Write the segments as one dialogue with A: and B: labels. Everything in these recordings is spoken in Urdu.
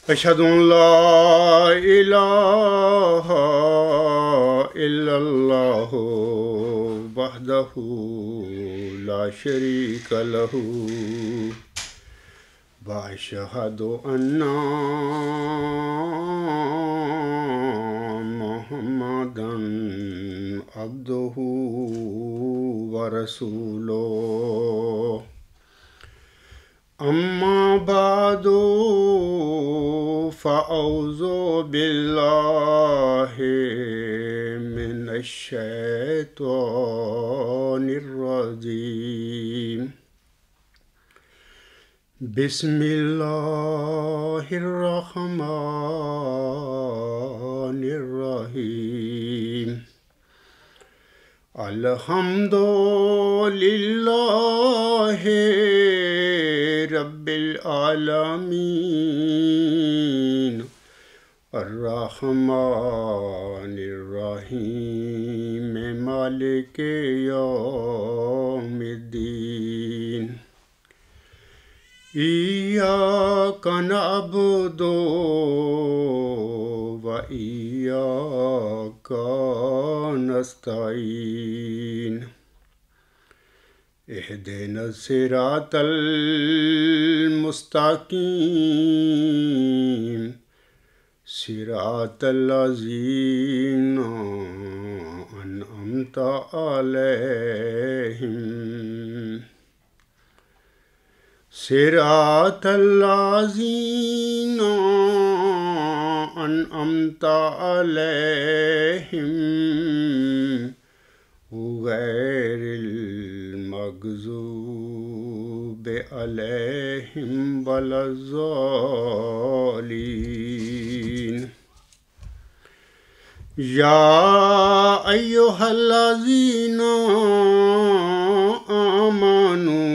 A: أشهد أن لا إله إلا الله وحده لا شريك له وأشهد أن محمدا عبده ورسوله أما بعد فأعوذ بالله من الشيطان الرجيم بسم الله الرحمن الرحيم الحمد لله رب العالمين الرحمن الرحيم مالك يوم الدين إياك نعبد وإياك نستعين اهدنا الصراط المستقيم صراط الذين أنعمت عليهم صراط الذين أنعمت عليهم غير المغضوب عليهم ولا الضالين يا أيها الذين آمنوا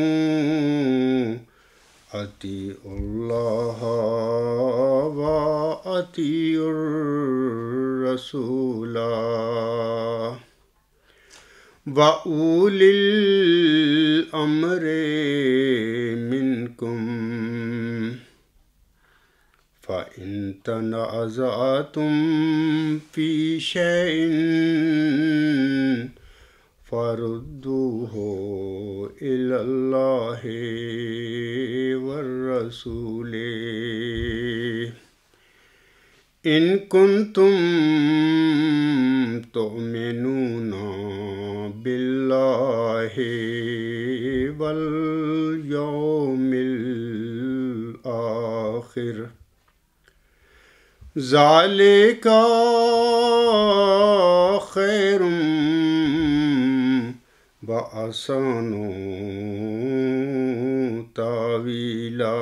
A: أطيعوا الله وأطيعوا الرسول وأولي الأمر منكم فإن تنازعتم في شيء فردوه إلى الله والرسول إن كنتم تؤمنون بالله واليوم الآخر ذلك خير وأحسن تاویلا۔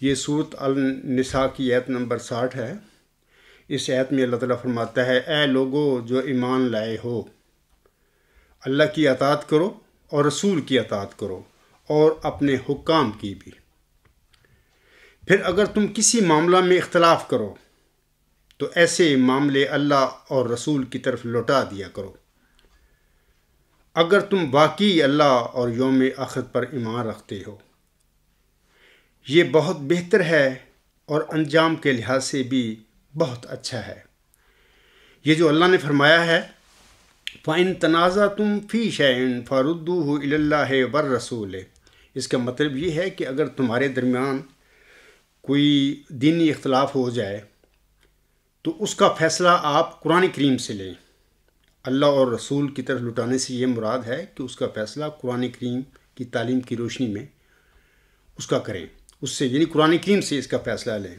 A: یہ سورۃ النساء کی آیت نمبر 60 ہے۔ اس آیت میں اللہ تعالیٰ فرماتا ہے، اے لوگو جو ایمان لائے ہو، اللہ کی اطاعت کرو اور رسول کی اطاعت کرو اور اپنے حکام کی بھی۔ پھر اگر تم کسی معاملہ میں اختلاف کرو تو ایسے معاملے اللہ اور رسول کی طرف لوٹا دیا کرو۔ اگر تم واقعی اللہ اور یوم آخرت پر ایمان رکھتے ہو، یہ بہت بہتر ہے اور انجام کے لحاظ سے بھی بہت اچھا ہے۔ یہ جو اللہ نے فرمایا ہے فَإِن تَنَازَعْتُمْ فِي شَيْءٍ فَرُدُّوهُ إِلَى اللَّهِ وَالرَّسُولِ، اس کا مطلب یہ ہے کہ اگر تمہارے درمیان کوئی دینی اختلاف ہو جائے تو اس کا فیصلہ آپ قرآن کریم سے لیں۔ اللہ اور رسول کی طرف لٹانے سے یہ مراد ہے کہ اس کا فیصلہ قرآن کریم کی تعلیم کی روشنی میں اس کا کریں، اس سے یعنی قرآن کریم سے اس کا فیصلہ لیں۔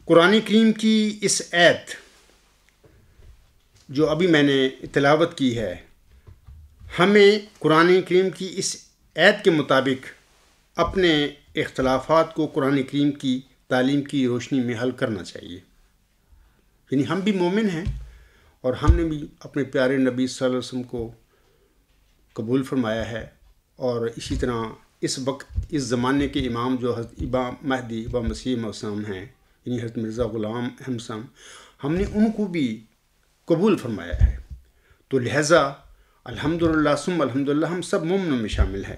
A: قرآن کریم کی اس آیت جو ابھی میں نے تلاوت کی ہے، ہمیں قرآن کریم کی اس آیت کے مطابق اپنے اختلافات کو قرآن کریم کی تعلیم کی روشنی میں حل کرنا چاہیے۔ یعنی ہم بھی مومن ہیں اور ہم نے بھی اپنے پیارے نبی صلی اللہ علیہ وسلم کو قبول فرمایا ہے، اور اسی طرح اس وقت اس زمانے کے امام جو حضرت امام مہدی و مسیح موعود ہیں، یعنی حضرت مرزا غلام احمد صاحب، ہم نے ان کو بھی قبول فرمایا ہے۔ تو لہٰذا الحمدللہ ثم الحمدللہ ہم سب مومنوں میں شامل ہیں۔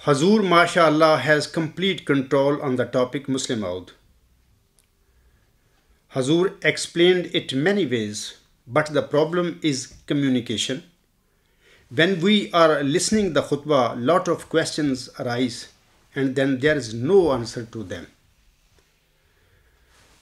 A: Hazur MashaAllah has complete control on the topic Muslimaud. Hazur explained it many ways, but the problem is communication. When we are listening the khutbah, lot of questions arise and then there is no answer to them.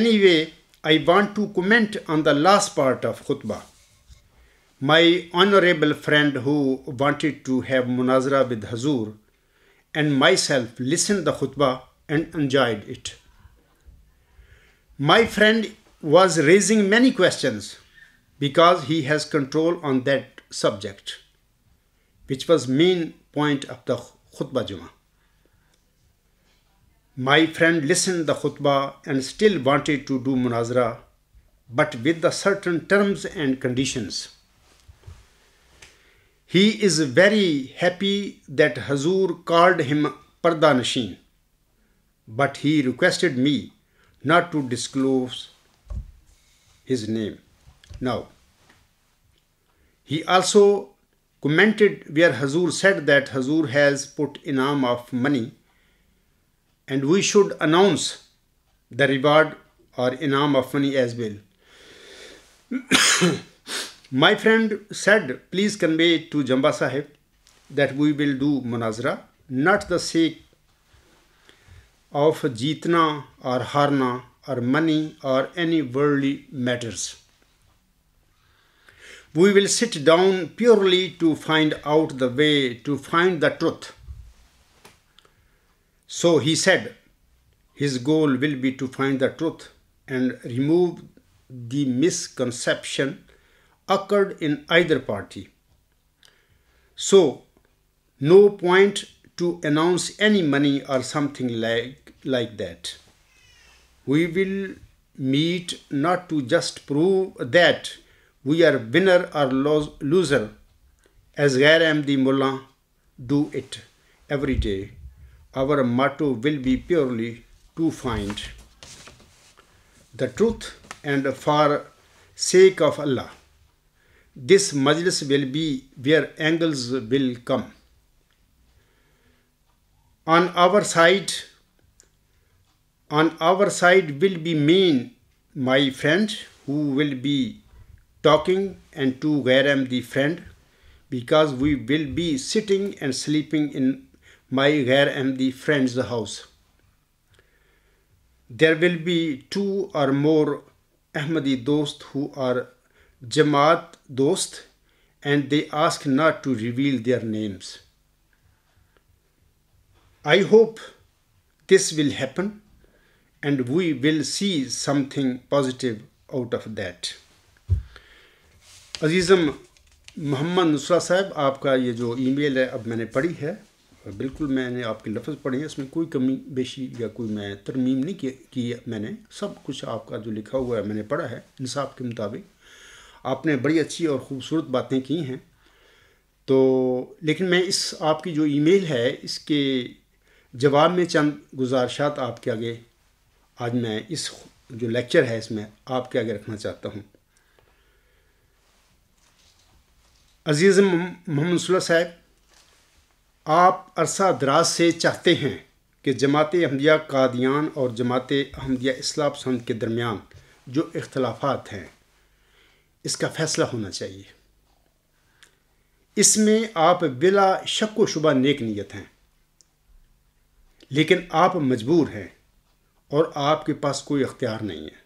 A: anyway, I want to comment on the last part of khutbah. My honorable friend who wanted to have munazara with Hazur and myself listened the khutbah and enjoyed it. My friend was raising many questions because he has control on that subject, which was main point of the khutbah Juma. My friend listened the khutbah and still wanted to do munazara, but with the certain terms and conditions. He is very happy that Hazur called him Parda Nashin, but he requested me not to disclose his name. Now, he also commented where Hazur said that Hazur has put inam of money and we should announce the reward or inam of money as well. My friend said, please convey to Jamba Sahib that we will do munazara, not the sake of jeetna or harna or money or any worldly matters. We will sit down purely to find out the way to find the truth. So he said, his goal will be to find the truth and remove the misconception occurred in either party. So, no point to announce any money or something like that. We will meet not to just prove that we are winner or loser, as Ghair Ahmadi Mullah do it every day. Our motto will be purely to find the truth and for sake of Allah. This majlis will be where angels will come. On our side will be my friend who will be talking and to Ghair Ahmadi friend, because we will be sitting and sleeping in my Ghair Ahmadi friend's house. There will be 2 or more Ahmadi dost who are Jamaat Dost, and they ask not to reveal their names. I hope this will happen and we will see something positive out of that. عزیزم محمد نصرت صاحب، آپ کا یہ جو ای میل ہے اب میں نے پڑھی ہے، بالکل میں نے آپ کے لفظ پڑھے ہیں، اس میں کوئی کمی بیشی یا کوئی میں ترمیم نہیں کی میں نے، سب کچھ آپ کا جو لکھا ہوا ہے میں نے پڑھا ہے انصاف کے مطابق۔ آپ نے بڑی اچھی اور خوبصورت باتیں کی ہیں، تو لیکن میں اس آپ کی جو ای میل ہے اس کے جواب میں چند گزارشات آپ کے آگے آج میں اس جو لیکچر ہے اس میں آپ کے آگے رکھنا چاہتا ہوں۔ عزیز محمد صلی صاحب، آپ عرصہ دراز سے چاہتے ہیں کہ جماعت احمدیہ قادیان اور جماعت احمدیہ اصلاح پسند کے درمیان جو اختلافات ہیں اس کا فیصلہ ہونا چاہیے۔ اس میں آپ بلا شک و شبہ نیک نیت ہیں، لیکن آپ مجبور ہیں اور آپ کے پاس کوئی اختیار نہیں ہے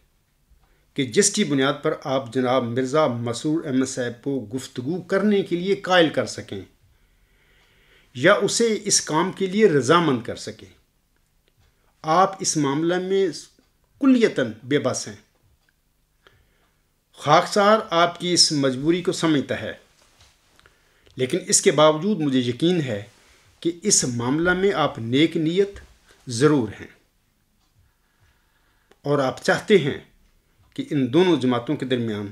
A: کہ جس کی بنیاد پر آپ جناب مرزا مسرور احمد صاحب کو گفتگو کرنے کے لیے قائل کر سکیں یا اسے اس کام کے لیے رضامند کر سکیں۔ آپ اس معاملے میں کلیتاً بے بس ہیں۔ خاکسار آپ کی اس مجبوری کو سمجھتا ہے، لیکن اس کے باوجود مجھے یقین ہے کہ اس معاملہ میں آپ نیک نیت ضرور ہیں اور آپ چاہتے ہیں کہ ان دونوں جماعتوں کے درمیان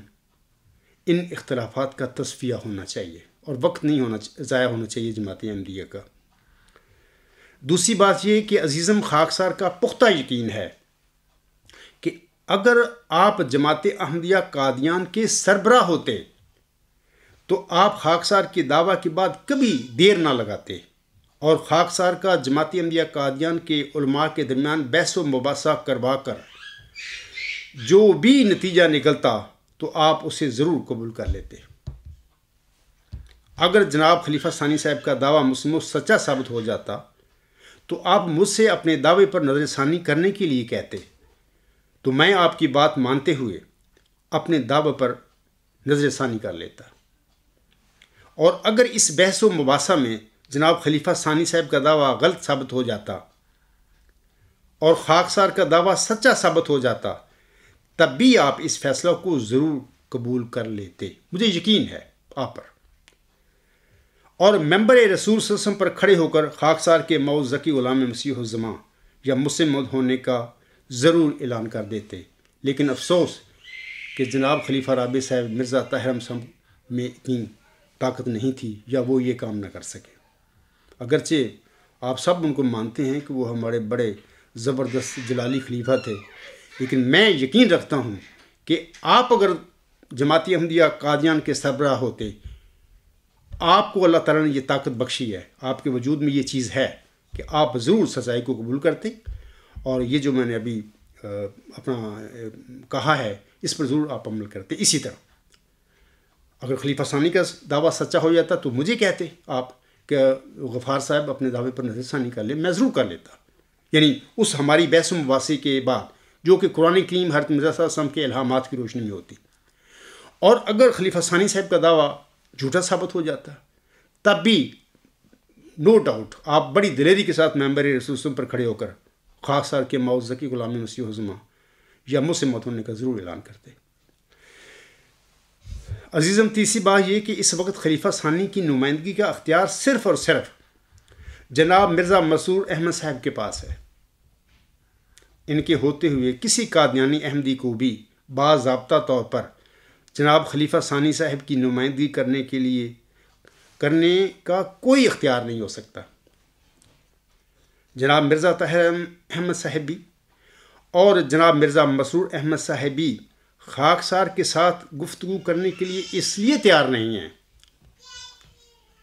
A: ان اختلافات کا تصفیہ ہونا چاہیے اور وقت نہیں ضائع ہونا چاہیے جماعت احمدیہ کا۔ دوسری بات یہ کہ عزیزم خاکسار کا پختہ یقین ہے کہ اگر آپ جماعت احمدیہ قادیان کے سربراہ ہوتے تو آپ خاکسار کے دعویٰ کے بعد کبھی دیر نہ لگاتے اور خاکسار کا جماعت احمدیہ قادیان کے علماء کے درمیان بحث و مباحثہ کروا کر جو بھی نتیجہ نکلتا تو آپ اسے ضرور قبول کر لیتے۔ اگر جناب خلیفہ ثانی صاحب کا دعویٰ مسلموں سچا ثابت ہو جاتا تو آپ مجھ سے اپنے دعوے پر نظر ثانی کرنے کے لیے کہتے، تو میں آپ کی بات مانتے ہوئے اپنے دعوے پر نظر ثانی کر لیتا۔ اور اگر اس بحث و مباحثہ میں جناب خلیفہ ثانی صاحب کا دعویٰ غلط ثابت ہو جاتا اور خاکسار کا دعویٰ سچا ثابت ہو جاتا تب بھی آپ اس فیصلہ کو ضرور قبول کر لیتے، مجھے یقین ہے آپ پر، اور ممبر رسول صلی اللہ علیہ وسلم پر کھڑے ہو کر خاکسار کے موعود ذکی غلام مسیح الزماں یا مسلم ہونے کا ضرور اعلان کر دیتے۔ لیکن افسوس کہ جناب خلیفہ رابع صاحب مرزا طاہر احمد صاحب میں اتنی طاقت نہیں تھی یا وہ یہ کام نہ کر سکے، اگرچہ آپ سب ان کو مانتے ہیں کہ وہ ہمارے بڑے زبردست جلالی خلیفہ تھے، لیکن میں یقین رکھتا ہوں کہ آپ اگر جماعت احمدیہ قادیان کے سربراہ ہوتے، آپ کو اللہ تعالیٰ نے یہ طاقت بخشی ہے، آپ کے وجود میں یہ چیز ہے کہ آپ ضرور سچائی کو قبول کرتے، اور یہ جو میں نے ابھی اپنا کہا ہے اس پر ضرور آپ عمل کرتے۔ اسی طرح اگر خلیفہ ثانی کا دعویٰ سچا ہو جاتا تو مجھے کہتے آپ کہ غفار صاحب اپنے دعوے پر نظر ثانی کر لیں، میں ضرور کر لیتا، یعنی اس ہماری بحث و مباحثے کے بعد جو کہ قرآن کریم حضرت مرزا صلی اللہ علیہ وسلم کے الہامات کی روشنی میں ہوتی۔ اور اگر خلیفہ ثانی صاحب کا دعویٰ جھوٹا ثابت ہو جاتا تب بھی نو ڈاؤٹ آپ بڑی دلیری کے ساتھ ممبر رسول وسلم پر کھڑے ہو کر خاکسار کے موعود ذکی غلام مسیح الزماں یا مسلم ہونے کا ضرور اعلان کرتے۔ عزیزم تیسری بات یہ کہ اس وقت خلیفہ ثانی کی نمائندگی کا اختیار صرف اور صرف جناب مرزا مسرور احمد صاحب کے پاس ہے۔ ان کے ہوتے ہوئے کسی قادیانی احمدی کو بھی باضابطہ طور پر جناب خلیفہ ثانی صاحب کی نمائندگی کرنے کا کوئی اختیار نہیں ہو سکتا۔ جناب مرزا طاہر احمد صاحب بھی اور جناب مرزا مسرور احمد صاحب بھی خاکسار کے ساتھ گفتگو کرنے کے لیے اس لیے تیار نہیں ہیں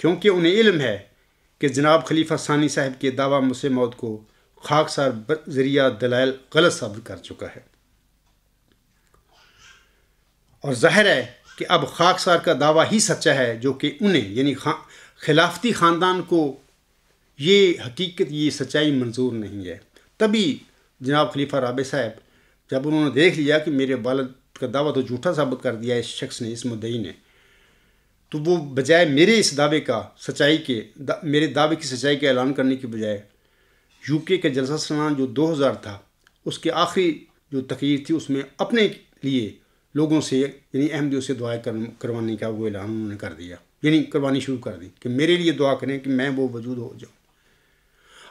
A: کیونکہ انہیں علم ہے کہ جناب خلیفہ ثانی صاحب کے دعویٰ مسلم موت کو خاکسار ذریعہ دلائل غلط ثابت کر چکا ہے، اور ظاہر ہے کہ اب خاکسار کا دعویٰ ہی سچا ہے جو کہ انہیں یعنی خلافتی خاندان کو یہ حقیقت یہ سچائی منظور نہیں ہے۔ تبھی جناب خلیفہ رابع صاحب جب انہوں نے دیکھ لیا کہ میرے والد کا دعویٰ تو جھوٹا ثابت کر دیا اس شخص نے، اس مدعی نے، تو وہ بجائے میرے اس دعوے کا سچائی کے میرے دعوے کی سچائی کا اعلان کرنے کی بجائے یو کے کا جلسہ سالانہ جو 2000 تھا اس کے آخری جو تقریر تھی اس میں اپنے لیے لوگوں سے یعنی احمدیوں سے دعائیں کروانے کا وہ اعلان انہوں نے کر دیا، یعنی کروانی شروع کر دی کہ میرے لیے دعا کریں کہ میں وہ وجود ہو جاؤں۔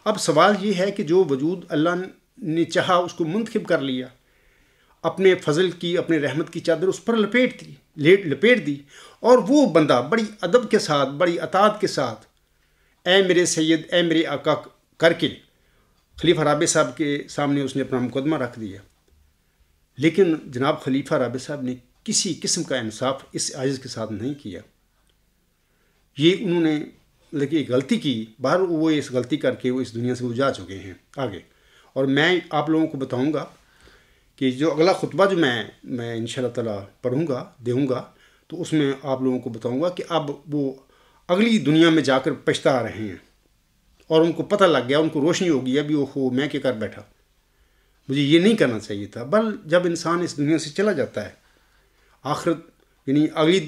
A: اب سوال یہ ہے کہ جو وجود اللہ نے چاہا اس کو منتخب کر لیا، اپنے فضل کی اپنے رحمت کی چادر اس پر لپیٹ دی، اور وہ بندہ بڑی ادب کے ساتھ بڑی اطاعت کے ساتھ اے میرے سید اے میرے آقا کر کے خلیفہ رابع صاحب کے سامنے اس نے اپنا مقدمہ رکھ دیا۔ لیکن جناب خلیفہ رابع صاحب نے کسی قسم کا انصاف اس عاجز کے ساتھ نہیں کیا۔ یہ انہوں نے لیکن ایک غلطی کی، باہر وہ اس غلطی کر کے وہ اس دنیا سے وہ جا چکے ہیں آگے۔ اور میں آپ لوگوں کو بتاؤں گا کہ جو اگلا خطبہ جو میں انشاءاللہ تعالیٰ پڑھوں گا دوں گا تو اس میں آپ لوگوں کو بتاؤں گا کہ اب وہ اگلی دنیا میں جا کر پچھتا رہے ہیں اور ان کو پتہ لگ گیا، ان کو روشنی ہو گئی ابھی وہ میں کیا کر بیٹھا، مجھے یہ نہیں کرنا چاہیے تھا۔ بل جب انسان اس دنیا سے چلا جاتا ہے آخرت یعنی اگلی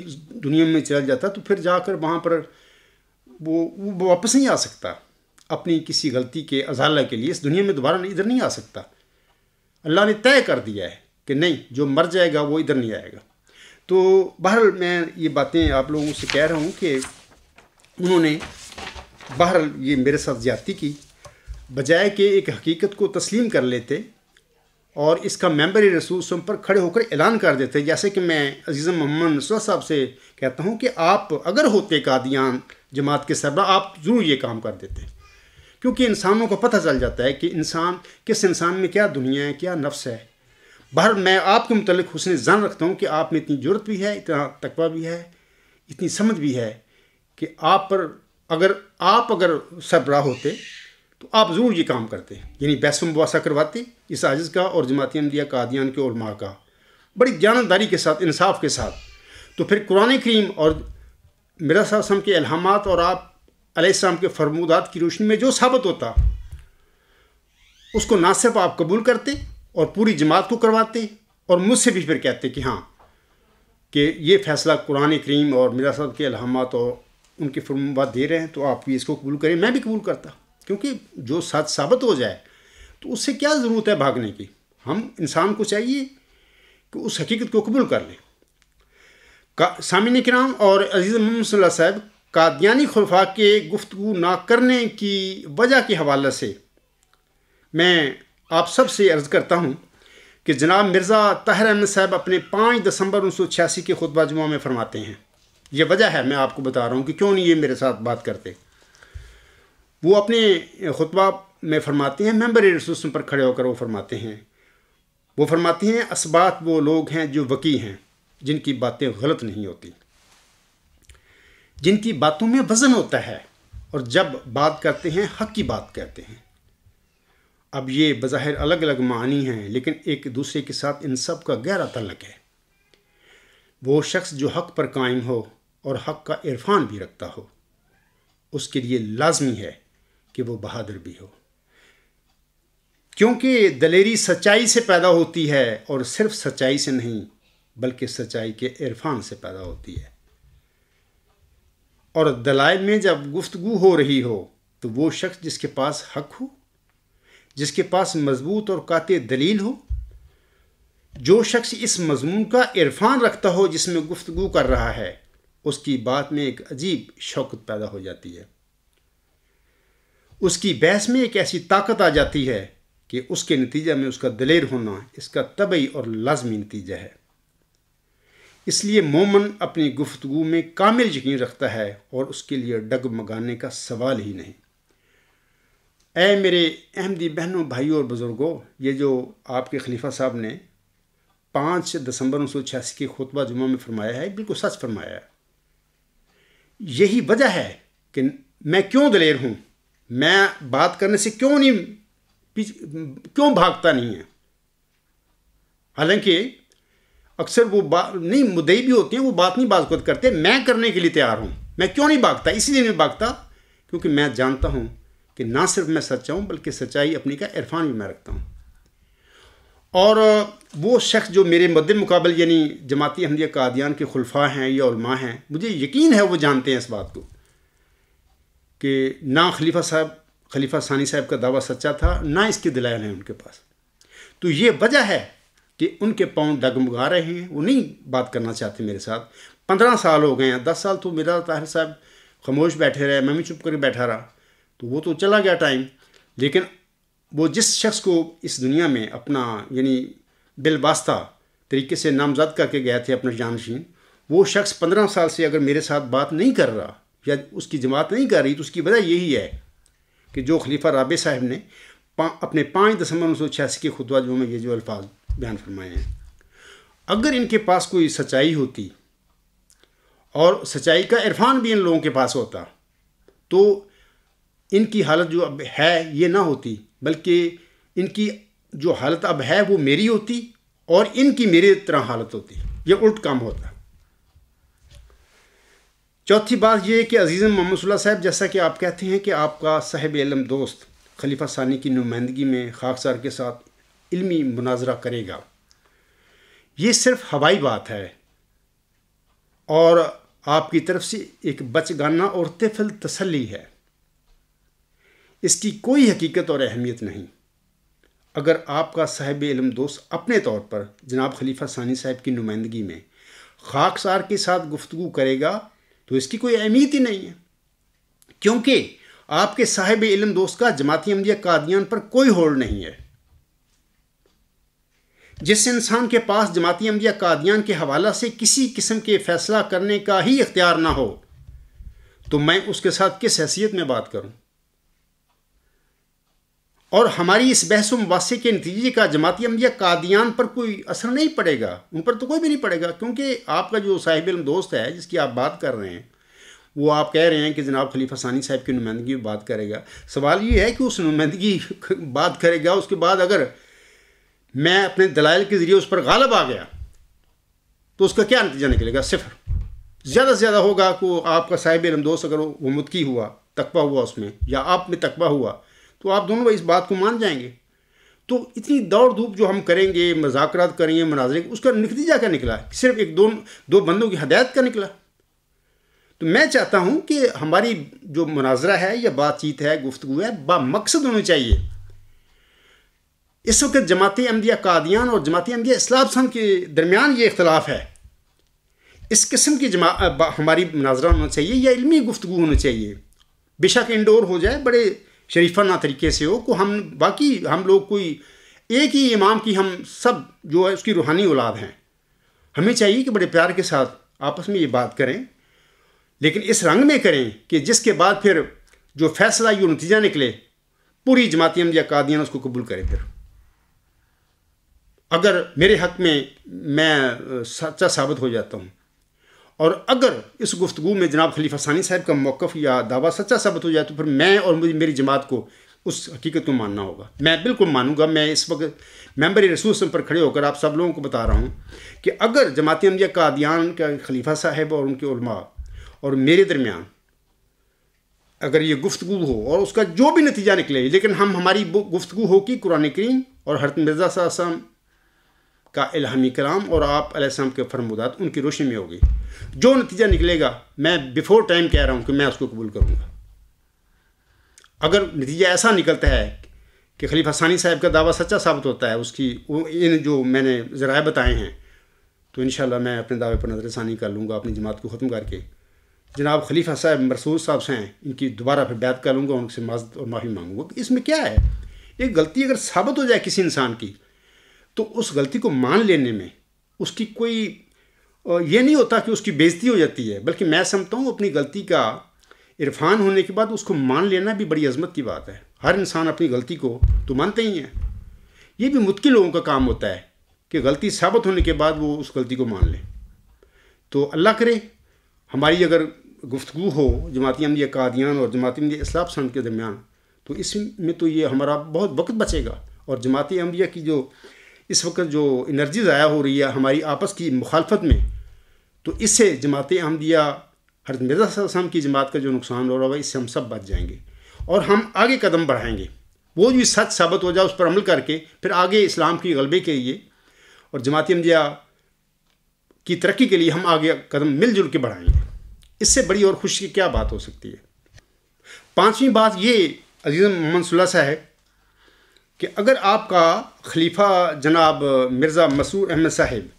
A: دنیا میں چلا جاتا ہے تو پھر جا کر وہاں پر وہ واپس نہیں آ سکتا اپنی کسی غلطی کے ازالہ کے لیے، اس دنیا میں دوبارہ ادھر نہیں آ سکتا۔ اللہ نے طے کر دیا ہے کہ نہیں، جو مر جائے گا وہ ادھر نہیں آئے گا۔ تو بہرحال میں یہ باتیں آپ لوگوں سے کہہ رہا ہوں کہ انہوں نے بہرحال یہ میرے ساتھ زیادتی کی، بجائے کہ ایک حقیقت کو تسلیم کر لیتے اور اس کا ممبر رسول صلی اللہ علیہ وسلم پر کھڑے ہو کر اعلان کر دیتے، جیسے کہ میں عزیزم محمد رسول صاحب سے کہتا ہوں کہ آپ اگر ہوتے قادیان جماعت کے سربراہ آپ ضرور یہ کام کر دیتے، کیونکہ انسانوں کو پتہ چل جاتا ہے کہ کس انسان میں کیا دنیا ہے، کیا نفس ہے۔ بہرحال میں آپ کے متعلق حسن ظن رکھتا ہوں کہ آپ میں اتنی جرت بھی ہے، اتنا تقویٰ بھی ہے، اتنی سمجھ بھی ہے کہ آپ اگر سربراہ ہوتے تو آپ ضرور یہ کام کرتے، یعنی بحث و مباحثہ کرواتے اس عاجز کا اور جماعتی احمدیہ قادیان کے علماء کا بڑی دیانتداری کے ساتھ، انصاف کے ساتھ۔ تو پھر قرآن کریم اور میرا صلی اللہ علیہ وسلم کے الہامات اور آپ علیہ السلام کے فرمودات کی روشنی میں جو ثابت ہوتا اس کو نہ صرف آپ قبول کرتے اور پوری جماعت کو کرواتے اور مجھ سے بھی پھر کہتے کہ ہاں کہ یہ فیصلہ قرآن کریم اور میرا صاحب کے الہامات اور ان کے فرمودات دے رہے ہیں تو آپ بھی اس کو قبول کریں۔ میں بھی قبول کرتا، کیونکہ جو سچ ثابت ہو جائے تو اس سے کیا ضرورت ہے بھاگنے کی۔ ہم انسان کو چاہیے کہ اس حقیقت کو قبول کر لیں۔ سامعین کرام اور عزیز محمد صلی اللہ علیہ وسلم، قادیانی خلفاء کے گفتگو نہ کرنے کی وجہ کے حوالے سے میں آپ سب سے عرض کرتا ہوں کہ جناب مرزا طاہر احمد صاحب اپنے 5 دسمبر 1986 کے خطبہ جمعہ میں فرماتے ہیں، یہ وجہ ہے میں آپ کو بتا رہا ہوں کہ کیوں نہیں یہ میرے ساتھ بات کرتے۔ وہ اپنے خطبہ میں فرماتے ہیں، ممبر رسول پر کھڑے ہو کر وہ فرماتے ہیں اسبات وہ لوگ ہیں جو وقی ہیں، جن کی باتیں غلط نہیں ہوتی، جن کی باتوں میں وزن ہوتا ہے اور جب بات کرتے ہیں حق کی بات کہتے ہیں۔ اب یہ بظاہر الگ الگ معنی ہیں لیکن ایک دوسرے کے ساتھ ان سب کا گہرا تعلق ہے۔ وہ شخص جو حق پر قائم ہو اور حق کا عرفان بھی رکھتا ہو، اس کے لیے لازمی ہے کہ وہ بہادر بھی ہو، کیونکہ دلیری سچائی سے پیدا ہوتی ہے اور صرف سچائی سے نہیں بلکہ سچائی کے عرفان سے پیدا ہوتی ہے۔ اور دلائل میں جب گفتگو ہو رہی ہو تو وہ شخص جس کے پاس حق ہو، جس کے پاس مضبوط اور قاطع دلیل ہو، جو شخص اس مضمون کا عرفان رکھتا ہو جس میں گفتگو کر رہا ہے، اس کی بات میں ایک عجیب شوقت پیدا ہو جاتی ہے، اس کی بحث میں ایک ایسی طاقت آ جاتی ہے کہ اس کے نتیجہ میں اس کا دلیر ہونا اس کا طبعی اور لازمی نتیجہ ہے۔ اس لیے مومن اپنی گفتگو میں کامل یقین رکھتا ہے اور اس کے لیے ڈگمگانے کا سوال ہی نہیں۔ اے میرے احمدی بہنوں، بھائیوں اور بزرگوں، یہ جو آپ کے خلیفہ صاحب نے 5 دسمبر 1986 کے خطبہ جمعہ میں فرمایا ہے، بالکل سچ فرمایا ہے۔ یہی وجہ ہے کہ میں کیوں دلیر ہوں، میں بات کرنے سے کیوں بھاگتا نہیں ہے۔ حالانکہ اکثر وہ نہیں مدعی بھی ہوتے ہیں، وہ بات نہیں باز خود کرتے، میں کرنے کے لیے تیار ہوں۔ میں کیوں نہیں بھاگتا؟ اس لیے نہیں بھاگتا کیونکہ میں جانتا ہوں کہ نہ صرف میں سچا ہوں بلکہ سچائی اپنی کا عرفان بھی میں رکھتا ہوں، اور وہ شخص جو میرے مد مقابل یعنی جماعتی احمدیہ قادیان کے خلفاء ہیں یا علماء ہیں، مجھے یقین ہے وہ جانتے ہیں اس بات کو کہ نہ خلیفہ ثانی صاحب کا دعویٰ سچا تھا، نہ اس کے دلائل ہیں ان کے پاس. تو یہ وجہ ہے کہ ان کے پاؤں ڈگمگا رہے ہیں، وہ نہیں بات کرنا چاہتے میرے ساتھ. 15 سال ہو گئے ہیں، 10 سال تو میرا طاہر صاحب خاموش بیٹھے رہے، میں بھی چپ کر کے بیٹھا رہا، تو وہ تو چلا گیا ٹائم. لیکن وہ جس شخص کو اس دنیا میں اپنا یعنی بالواسطہ طریقے سے نامزد کر کے گئے تھے اپنا جانشین، وہ شخص 15 سال سے اگر میرے ساتھ بات نہیں کر رہا یا اس کی جماعت نہیں کر رہی، تو اس کی وجہ یہی ہے کہ جو خلیفہ رابع صاحب نے اپنے 5 دسمبر 1986 کے خطبہ جو میں یہ جو الفاظ بیان فرمائے ہیں، اگر ان کے پاس کوئی سچائی ہوتی اور سچائی کا عرفان بھی ان لوگوں کے پاس ہوتا تو ان کی حالت جو اب ہے یہ نہ ہوتی، بلکہ ان کی جو حالت اب ہے وہ میری ہوتی اور ان کی میرے طرح حالت ہوتی. یہ الٹ کام ہوتا. چوتھی بات یہ کہ عزیز محمد صلی اللہ صاحب، جیسا کہ آپ کہتے ہیں کہ آپ کا صاحب علم دوست خلیفہ ثانی کی نمائندگی میں خاکسار کے ساتھ علمی مناظرہ کرے گا، یہ صرف ہوائی بات ہے اور آپ کی طرف سے ایک بچگانہ اور طفل تسلی ہے. اس کی کوئی حقیقت اور اہمیت نہیں. اگر آپ کا صاحب علم دوست اپنے طور پر جناب خلیفہ ثانی صاحب کی نمائندگی میں خاکسار کے ساتھ گفتگو کرے گا تو اس کی کوئی اہمیت ہی نہیں ہے، کیونکہ آپ کے صاحب علم دوست کا جماعتی احمدیہ قادیان پر کوئی ہولڈ نہیں ہے. جس انسان کے پاس جماعتی احمدیہ قادیان کے حوالہ سے کسی قسم کے فیصلہ کرنے کا ہی اختیار نہ ہو تو میں اس کے ساتھ کس حیثیت میں بات کروں. اور ہماری اس بحث و مباحثے کے نتیجے کا جماعتی احمدیہ قادیان پر کوئی اثر نہیں پڑے گا، ان پر تو کوئی بھی نہیں پڑے گا، کیونکہ آپ کا جو صاحب علم دوست ہے جس کی آپ بات کر رہے ہیں وہ آپ کہہ رہے ہیں کہ جناب خلیفہ ثانی صاحب کی نمائندگی میں بات کرے گا. سوال یہ ہے کہ اس نمائندگی بات کرے گا، اس کے بعد اگر میں اپنے دلائل کے ذریعے اس پر غالب آ گیا تو اس کا کیا نتیجہ نکلے گا؟ صفر. زیادہ سے زیادہ ہوگا کہ آپ کا صاحب علم دوست اگر وہ متقی ہوا، تقویٰ ہوا اس میں، یا آپ میں تقویٰ ہوا، تو آپ دونوں اس بات کو مان جائیں گے. تو اتنی دوڑ دھوپ جو ہم کریں گے، مذاکرات کریں گے، مناظرے، اس کا نتیجہ کیا نکلا؟ صرف دو بندوں کی ہدایت کا نکلا. تو میں چاہتا ہوں کہ ہماری جو مناظرہ ہے یا بات چیت ہے، گفتگو ہے، با مقصد ہونی چاہیے. اس وقت جماعتی احمدیہ قادیان اور جماعتی احمدیہ اصلاح پسند کے درمیان یہ اختلاف ہے. اس قسم کی ہماری مناظرہ ہونا چاہیے یا علمی گفتگو ہونی چاہیے، بے شک انڈور ہو جائے، بڑے شریفانہ طریقے سے ہو، کو ہم لوگ کوئی ایک ہی امام کی ہم سب جو ہے اس کی روحانی اولاد ہیں. ہمیں چاہیے کہ بڑے پیار کے ساتھ آپس میں یہ بات کریں، لیکن اس رنگ میں کریں کہ جس کے بعد پھر جو فیصلہ یہ نتیجہ نکلے پوری جماعتی احمدیہ قادیان اس کو قبول کرے. پھر اگر میرے حق میں سچا ثابت ہو جاتا ہوں اور اگر اس گفتگو میں جناب خلیفہ ثانی صاحب کا موقف یا دعویٰ سچا ثابت ہو جائے تو پھر میں اور میری جماعت کو اس حقیقت کو ماننا ہوگا. میں بالکل مانوں گا. میں اس وقت ممبر رسول پر کھڑے ہو کر آپ سب لوگوں کو بتا رہا ہوں کہ اگر جماعتی احمدیہ قادیان کا خلیفہ صاحب اور ان کے علماء اور میرے درمیان اگر یہ گفتگو ہو اور اس کا جو بھی نتیجہ نکلے، لیکن ہماری گفتگو ہو کہ قرآن کریم اور حضرت مرزا صلی اللہ علیہ وسلم کا الہامی کلام اور آپ علیہ السلام کے فرمودات ان کی روشنی میں ہوگی، جو نتیجہ نکلے گا میں بیفور ٹائم کہہ رہا ہوں کہ میں اس کو قبول کروں گا. اگر نتیجہ ایسا نکلتا ہے کہ خلیفہ ثانی صاحب کا دعویٰ سچا ثابت ہوتا ہے، اس کی ان جو میں نے ذرائع بتائے ہیں، تو انشاءاللہ میں اپنے دعوے پر نظر ثانی کر لوں گا، اپنی جماعت کو ختم کر کے جناب خلیفہ صاحب مرسول صاحب سے ہیں ان کی دوبارہ پھر بیعت کر لوں گا، ان سے معذرت اور معافی مانگوں گا. اس میں کیا ہے؟ ایک غلطی اگر ثابت ہو جائے کسی انسان کی تو اس غلطی کو مان لینے میں اس کی کوئی یہ نہیں ہوتا کہ اس کی بے عزتی ہو جاتی ہے، بلکہ میں سمجھتا ہوں اپنی غلطی کا عرفان ہونے کے بعد اس کو مان لینا بھی بڑی عظمت کی بات ہے. ہر انسان اپنی غلطی کو تو مانتے ہی ہیں. یہ بھی متقی لوگوں کا کام ہوتا ہے کہ غلطی ثابت ہونے کے بعد وہ اس غلطی کو مان لیں. تو اللہ کرے ہماری اگر گفتگو ہو جماعتی احمدیہ قادیان اور جماعتی احمدیہ اصلاح پسند کے درمیان، تو اس میں تو یہ ہمارا بہت وقت بچے گا، اور جماعتی احمدیہ کی جو اس وقت جو انرجی ضائع ہو رہی ہے ہماری آپس کی مخالفت میں، تو اس سے جماعت احمدیہ حضرت مرزا صلی اللہ علیہ وسلم کی جماعت کا جو نقصان ہو رہا ہے اس سے ہم سب بچ جائیں گے اور ہم آگے قدم بڑھائیں گے. وہ جو سچ ثابت ہو جائے اس پر عمل کر کے پھر آگے اسلام کی غلبے کے لیے اور جماعت احمدیہ کی ترقی کے لیے ہم آگے قدم مل جل کے بڑھائیں گے. اس سے بڑی اور خوشی کی کیا بات ہو سکتی ہے. پانچویں بات یہ عزیز محمد صلی اللہ صاحب کہ اگر آپ کا خلیفہ جناب مرزا مسرور احمد صاحب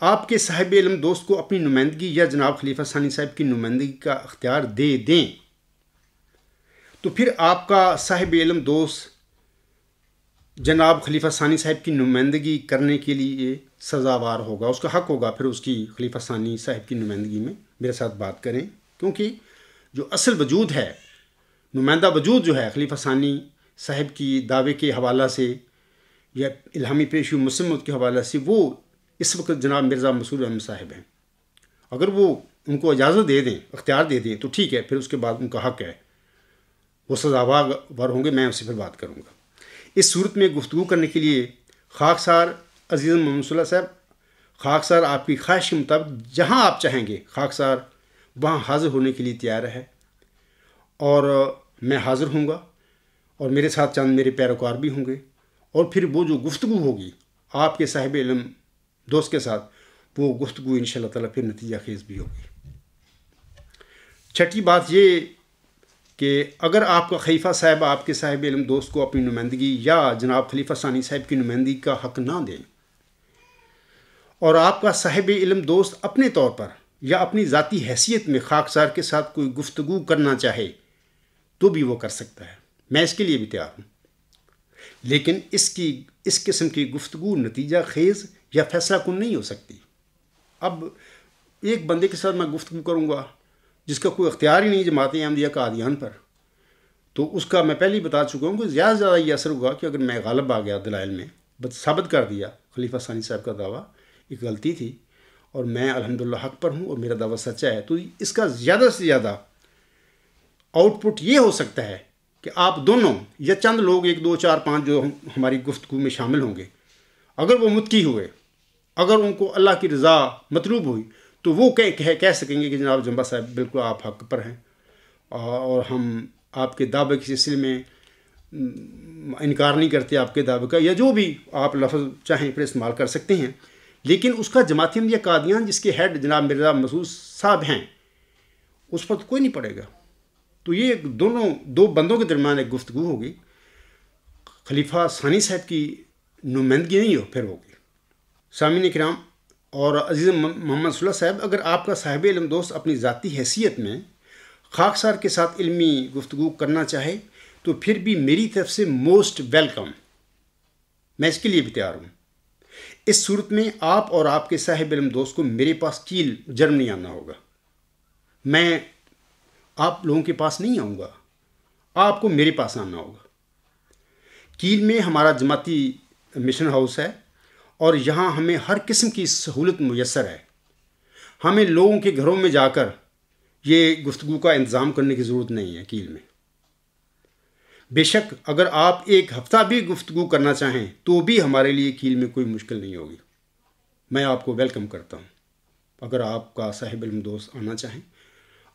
A: آپ کے صاحب علم دوست کو اپنی نمائندگی یا جناب خلیفہ ثانی صاحب کی نمائندگی کا اختیار دے دیں تو پھر آپ کا صاحب علم دوست جناب خلیفہ ثانی صاحب کی نمائندگی کرنے کے لیے سزاوار ہوگا. اس کا حق ہوگا پھر اس کی خلیفہ ثانی صاحب کی نمائندگی میں میرے ساتھ بات کریں، کیونکہ جو اصل وجود ہے، نمائندہ وجود جو ہے خلیفہ ثانی صاحب کی دعوے کے حوالہ سے یا الہامی پیشو مسلم کے حوالہ سے وہ اس وقت جناب مرزا مسرور احمد صاحب ہیں. اگر وہ ان کو اجازت دے دیں، اختیار دے دیں تو ٹھیک ہے، پھر اس کے بعد ان کا حق ہے، وہ سزاوار ہوں گے، میں اس سے پھر بات کروں گا. اس صورت میں گفتگو کرنے کے لیے خاکسار عزیز محمد صلی اللہ صاحب، خاکسار آپ کی خواہش کے مطابق جہاں آپ چاہیں گے خاکسار وہاں حاضر ہونے کے لیے تیار ہے، اور میں حاضر ہوں گا اور میرے ساتھ چند میرے پیروکار بھی ہوں گے، اور پھر وہ جو گفتگو ہوگی آپ کے صاحب علم دوست کے ساتھ، وہ گفتگو انشاءاللہ تعالیٰ پھر نتیجہ خیز بھی ہوگی. چھٹی بات یہ کہ اگر آپ کا خلیفہ صاحب آپ کے صاحب علم دوست کو اپنی نمائندگی یا جناب خلیفہ ثانی صاحب کی نمائندگی کا حق نہ دیں اور آپ کا صاحب علم دوست اپنے طور پر یا اپنی ذاتی حیثیت میں خاکسار کے ساتھ کوئی گفتگو کرنا چاہے تو بھی وہ کر سکتا ہے، میں اس کے لیے بھی تیار ہوں. لیکن اس قسم کی گفتگو نتیجہ خیز یا فیصلہ کن نہیں ہو سکتی. اب ایک بندے کے ساتھ میں گفتگو کروں گا جس کا کوئی اختیار ہی نہیں جماعت احمدیہ کا قادیان پر، تو اس کا میں پہلے ہی بتا چکا ہوں کہ زیادہ سے زیادہ یہ اثر ہوگا کہ اگر میں غالب آ گیا دلائل میں، ثابت کر دیا خلیفہ ثانی صاحب کا دعویٰ ایک غلطی تھی اور میں الحمدللہ حق پر ہوں اور میرا دعویٰ سچا ہے، تو اس کا زیادہ سے زیادہ آؤٹ پٹ یہ ہو سکتا ہے کہ آپ دونوں یا چند لوگ 1 2 4 5 جو ہماری گفتگو میں شامل ہوں گے، اگر وہ متقی ہوئے، اگر ان کو اللہ کی رضا مطلوب ہوئی تو وہ کہہ سکیں گے کہ جناب جمبا صاحب بالکل آپ حق پر ہیں اور ہم آپ کے دعوے کے سلسلے میں انکار نہیں کرتے آپ کے دعوے کا، یا جو بھی آپ لفظ چاہیں پھر استعمال کر سکتے ہیں. لیکن اس کا جماعت احمدیہ قادیان جس کے ہیڈ جناب مرزا مسرور صاحب ہیں اس پر تو کوئی نہیں پڑے گا. تو یہ دو بندوں کے درمیان ایک گفتگو ہوگی، خلیفہ ثانی صاحب کی نمائندگی نہیں پھر ہوگی. سامعین کرام اور عزیز محمد صلی اللہ صاحب، اگر آپ کا صاحب علم دوست اپنی ذاتی حیثیت میں خاکسار کے ساتھ علمی گفتگو کرنا چاہے تو پھر بھی میری طرف سے موسٹ ویلکم، میں اس کے لیے بھی تیار ہوں. اس صورت میں آپ اور آپ کے صاحب علم دوست کو میرے پاس کیل جرمنی آنا ہوگا. میں آپ لوگوں کے پاس نہیں آؤں گا، آپ کو میرے پاس آنا ہوگا. کیل میں ہمارا جماعتی مشن ہاؤس ہے اور یہاں ہمیں ہر قسم کی سہولت میسر ہے. ہمیں لوگوں کے گھروں میں جا کر یہ گفتگو کا انتظام کرنے کی ضرورت نہیں ہے. کیل میں بے شک اگر آپ ایک ہفتہ بھی گفتگو کرنا چاہیں تو بھی ہمارے لیے کیل میں کوئی مشکل نہیں ہوگی. میں آپ کو ویلکم کرتا ہوں. اگر آپ کا صاحب علم دوست آنا چاہیں،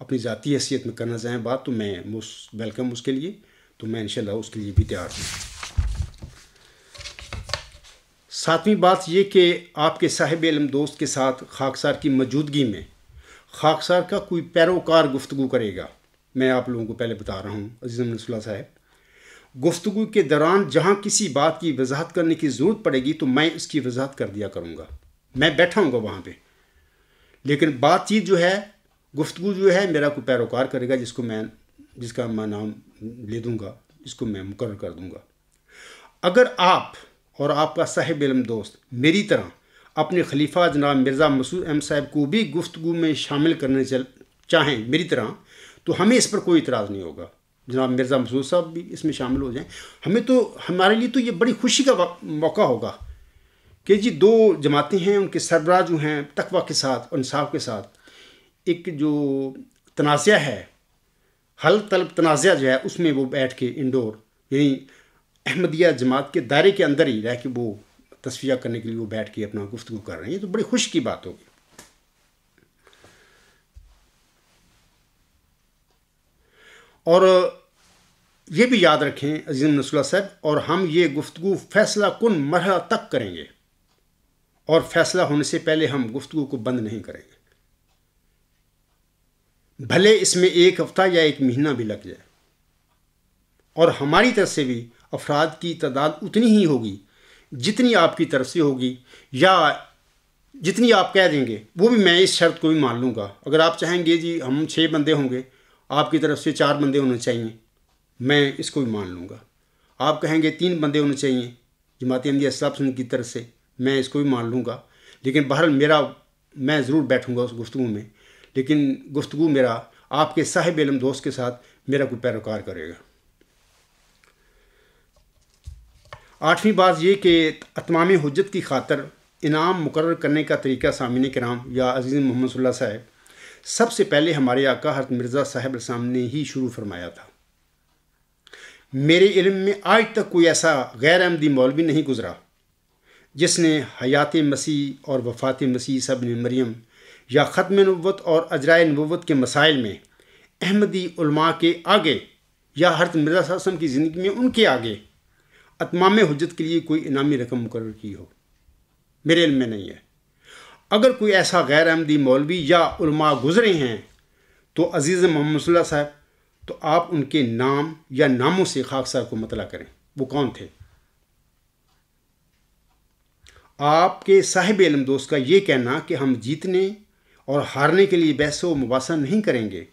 A: اپنی ذاتی حیثیت میں کرنا چاہیں بات، تو میں موسٹ ویلکم اس کے لیے، تو میں انشاءاللہ اس کے لیے بھی تیار ہوں. ساتویں بات یہ کہ آپ کے صاحب علم دوست کے ساتھ خاکسار کی موجودگی میں خاکسار کا کوئی پیروکار گفتگو کرے گا. میں آپ لوگوں کو پہلے بتا رہا ہوں عزیز محمد صلی اللہ صاحب، گفتگو کے دوران جہاں کسی بات کی وضاحت کرنے کی ضرورت پڑے گی تو میں اس کی وضاحت کر دیا کروں گا. میں بیٹھا ہوں گا وہاں پہ، لیکن بات چیت جو ہے، گفتگو جو ہے، میرا کوئی پیروکار کرے گا جس کا میں نام لے دوں گا، جس کو میں مقرر کر دوں گا. اگر آپ اور آپ کا صاحب علم دوست میری طرح اپنے خلیفہ جناب مرزا مسرور احمد صاحب کو بھی گفتگو میں شامل کرنے چاہیں میری طرح، تو ہمیں اس پر کوئی اعتراض نہیں ہوگا. جناب مرزا مسرور صاحب بھی اس میں شامل ہو جائیں. ہمارے لیے تو یہ بڑی خوشی کا موقع ہوگا کہ جی 2 جماعتیں ہیں، ان کے سربراہ جو ہیں تقویٰ کے ساتھ اور انصاف کے ساتھ ایک جو تنازع ہے، حل طلب تنازع جو ہے، اس میں وہ بیٹھ کے انڈور، یعنی احمدیہ جماعت کے دائرے کے اندر ہی رہ کے وہ تصفیہ کرنے کے لیے وہ بیٹھ کے اپنا گفتگو کر رہے ہیں. یہ تو بڑی خوشی کی بات ہوگی. اور یہ بھی یاد رکھیں عزیز نصر اللہ صاحب، اور ہم یہ گفتگو فیصلہ کن مرحلہ تک کریں گے، اور فیصلہ ہونے سے پہلے ہم گفتگو کو بند نہیں کریں گے، بھلے اس میں 1 ہفتہ یا 1 مہینہ بھی لگ جائے، اور ہماری طرف سے بھی افراد کی تعداد اتنی ہی ہوگی جتنی آپ کی طرف سے ہوگی، یا جتنی آپ کہہ دیں گے، وہ بھی میں اس شرط کو بھی مان لوں گا۔ اگر آپ چاہیں گے جی ہم 6 بندے ہوں گے، آپ کی طرف سے 4 بندے ہونے چاہیے، میں اس کو بھی مان لوں گا۔ آپ کہیں گے 3 بندے ہونے چاہیے جماعت احمدیہ اصلاح پسند کی طرف سے، میں اس کو بھی مان لوں گا، لیکن بہرحال میں ضرور بیٹھوں گا اس گفتگو میں، لیکن گفتگو میرا آپ کے صاحب علم دوست کے ساتھ میرا کوئی پیروکار کرے گا۔ 8ویں بات یہ کہ اتمام حجت کی خاطر انعام مقرر کرنے کا طریقہ سامعین کرام یا عزیز محمد صلی اللہ صاحب سب سے پہلے ہمارے آقا حضرت مرزا صاحب علیہ السلام نے ہی شروع فرمایا تھا۔ میرے علم میں آج تک کوئی ایسا غیر احمدی مولوی نہیں گزرا جس نے حیات مسیح اور وفات مسیح عیسیٰ ابن مریم یا ختم نبوت اور اجرائے نبوت کے مسائل میں احمدی علماء کے آگے یا حضرت مرزا صلی اللہ علیہ وسلم کی زندگی میں ان کے آگے اتمام حجت کے لیے کوئی انعامی رقم مقرر کی ہو، میرے علم میں نہیں ہے۔ اگر کوئی ایسا غیر احمدی مولوی یا علماء گزرے ہیں تو عزیز محمد صلی اللہ صاحب، تو آپ ان کے نام یا ناموں سے خاکسار کو مطلع کریں، وہ کون تھے۔ آپ کے صاحب علم دوست کا یہ کہنا کہ ہم جیتنے اور ہارنے کے لیے بحث و مباحثہ نہیں کریں گے،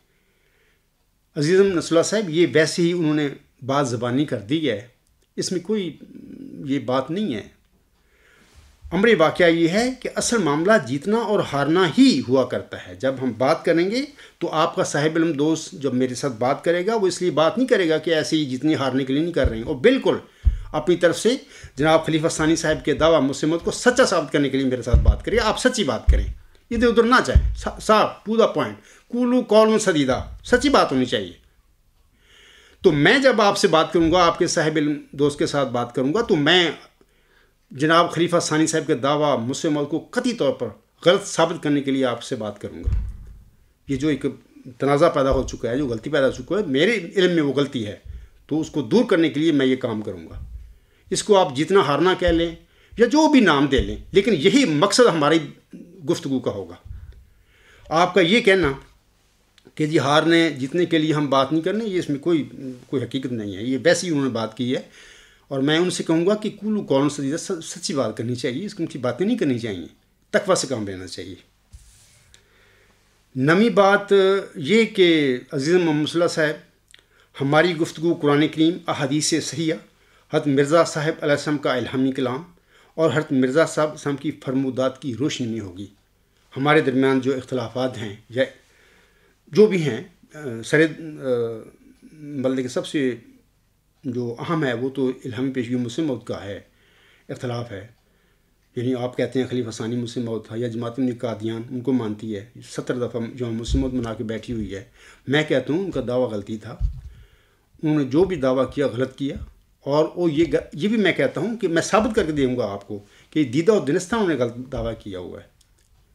A: عزیز نصر اللہ صاحب یہ ویسے ہی انہوں نے بات زبانی کر دی ہے، اس میں کوئی یہ بات نہیں ہے۔ امر واقعہ یہ ہے کہ اصل معاملہ جیتنا اور ہارنا ہی ہوا کرتا ہے۔ جب ہم بات کریں گے تو آپ کا صاحب علم دوست جب میرے ساتھ بات کرے گا، وہ اس لیے بات نہیں کرے گا کہ ایسے ہی جیتنے ہارنے کے لیے نہیں کر رہے ہیں، اور بالکل اپنی طرف سے جناب خلیفہ ثانی صاحب کے دعویٰ مسلمت کو سچا ثابت کرنے کے لیے میرے ساتھ بات کریں۔ آپ سچی بات کریں، ادھر ادھر نہ جائیں، صاف ٹو دا پوائنٹ، قولوا قولا سدیدا، سچی بات ہونی چاہیے۔ تو میں جب آپ سے بات کروں گا، آپ کے صاحب علم دوست کے ساتھ بات کروں گا، تو میں جناب خلیفہ ثانی صاحب کے دعویٰ مسلمت کو قطعی طور پر غلط ثابت کرنے کے لیے آپ سے بات کروں گا۔ یہ جو ایک تنازع پیدا ہو چکا ہے، جو غلطی پیدا ہو چکا ہے، میرے علم میں وہ غلطی ہے، تو اس کو دور کرنے کے لیے میں یہ کام کروں گا۔ اس کو آپ جتنا ہارنا کہہ لیں یا جو بھی نام دے لیں، لیکن یہی مقصد ہماری گفتگو کا ہوگا۔ آپ کا یہ کہنا کہ جی ہارنے جیتنے کے لیے ہم بات نہیں کرنے، یہ اس میں کوئی حقیقت نہیں ہے، یہ ویسے ہی انہوں نے بات کی ہے، اور میں ان سے کہوں گا کہ قولوا قولا سدیدا، سچی بات کرنی چاہیے، اس کی باتیں نہیں کرنی چاہیے، تقویٰ سے کام لینا چاہیے۔ 9ویں بات یہ کہ عزیز محمد صلی اللہ صاحب ہماری گفتگو قرآن کریم، احادیث صحیحہ، حضرت مرزا صاحب علیہ السلام کا الہامی کلام اور حضرت مرزا صاحب علیہ السلام کی فرمودات کی روشنی میں ہوگی۔ ہمارے درمیان جو اختلافات ہیں یا جو بھی ہیں، بلکہ سب سے جو اہم ہے وہ تو الہامی پیشگی مسلم موعود کا ہے، اختلاف ہے۔ یعنی آپ کہتے ہیں خلیفہ ثانی مسلم موعود تھا، یا جماعت احمدیہ قادیان ان کو مانتی ہے، 70 دفعہ جو مسلم موعود منا کے بیٹھی ہوئی ہے۔ میں کہتا ہوں ان کا دعویٰ غلطی تھا، انہوں نے جو بھی دعویٰ کیا غلط کیا، اور وہ یہ بھی میں کہتا ہوں کہ میں ثابت کر کے دوں گا آپ کو کہ دیدہ و دنستہ انہوں نے غلط دعویٰ کیا ہوا ہے۔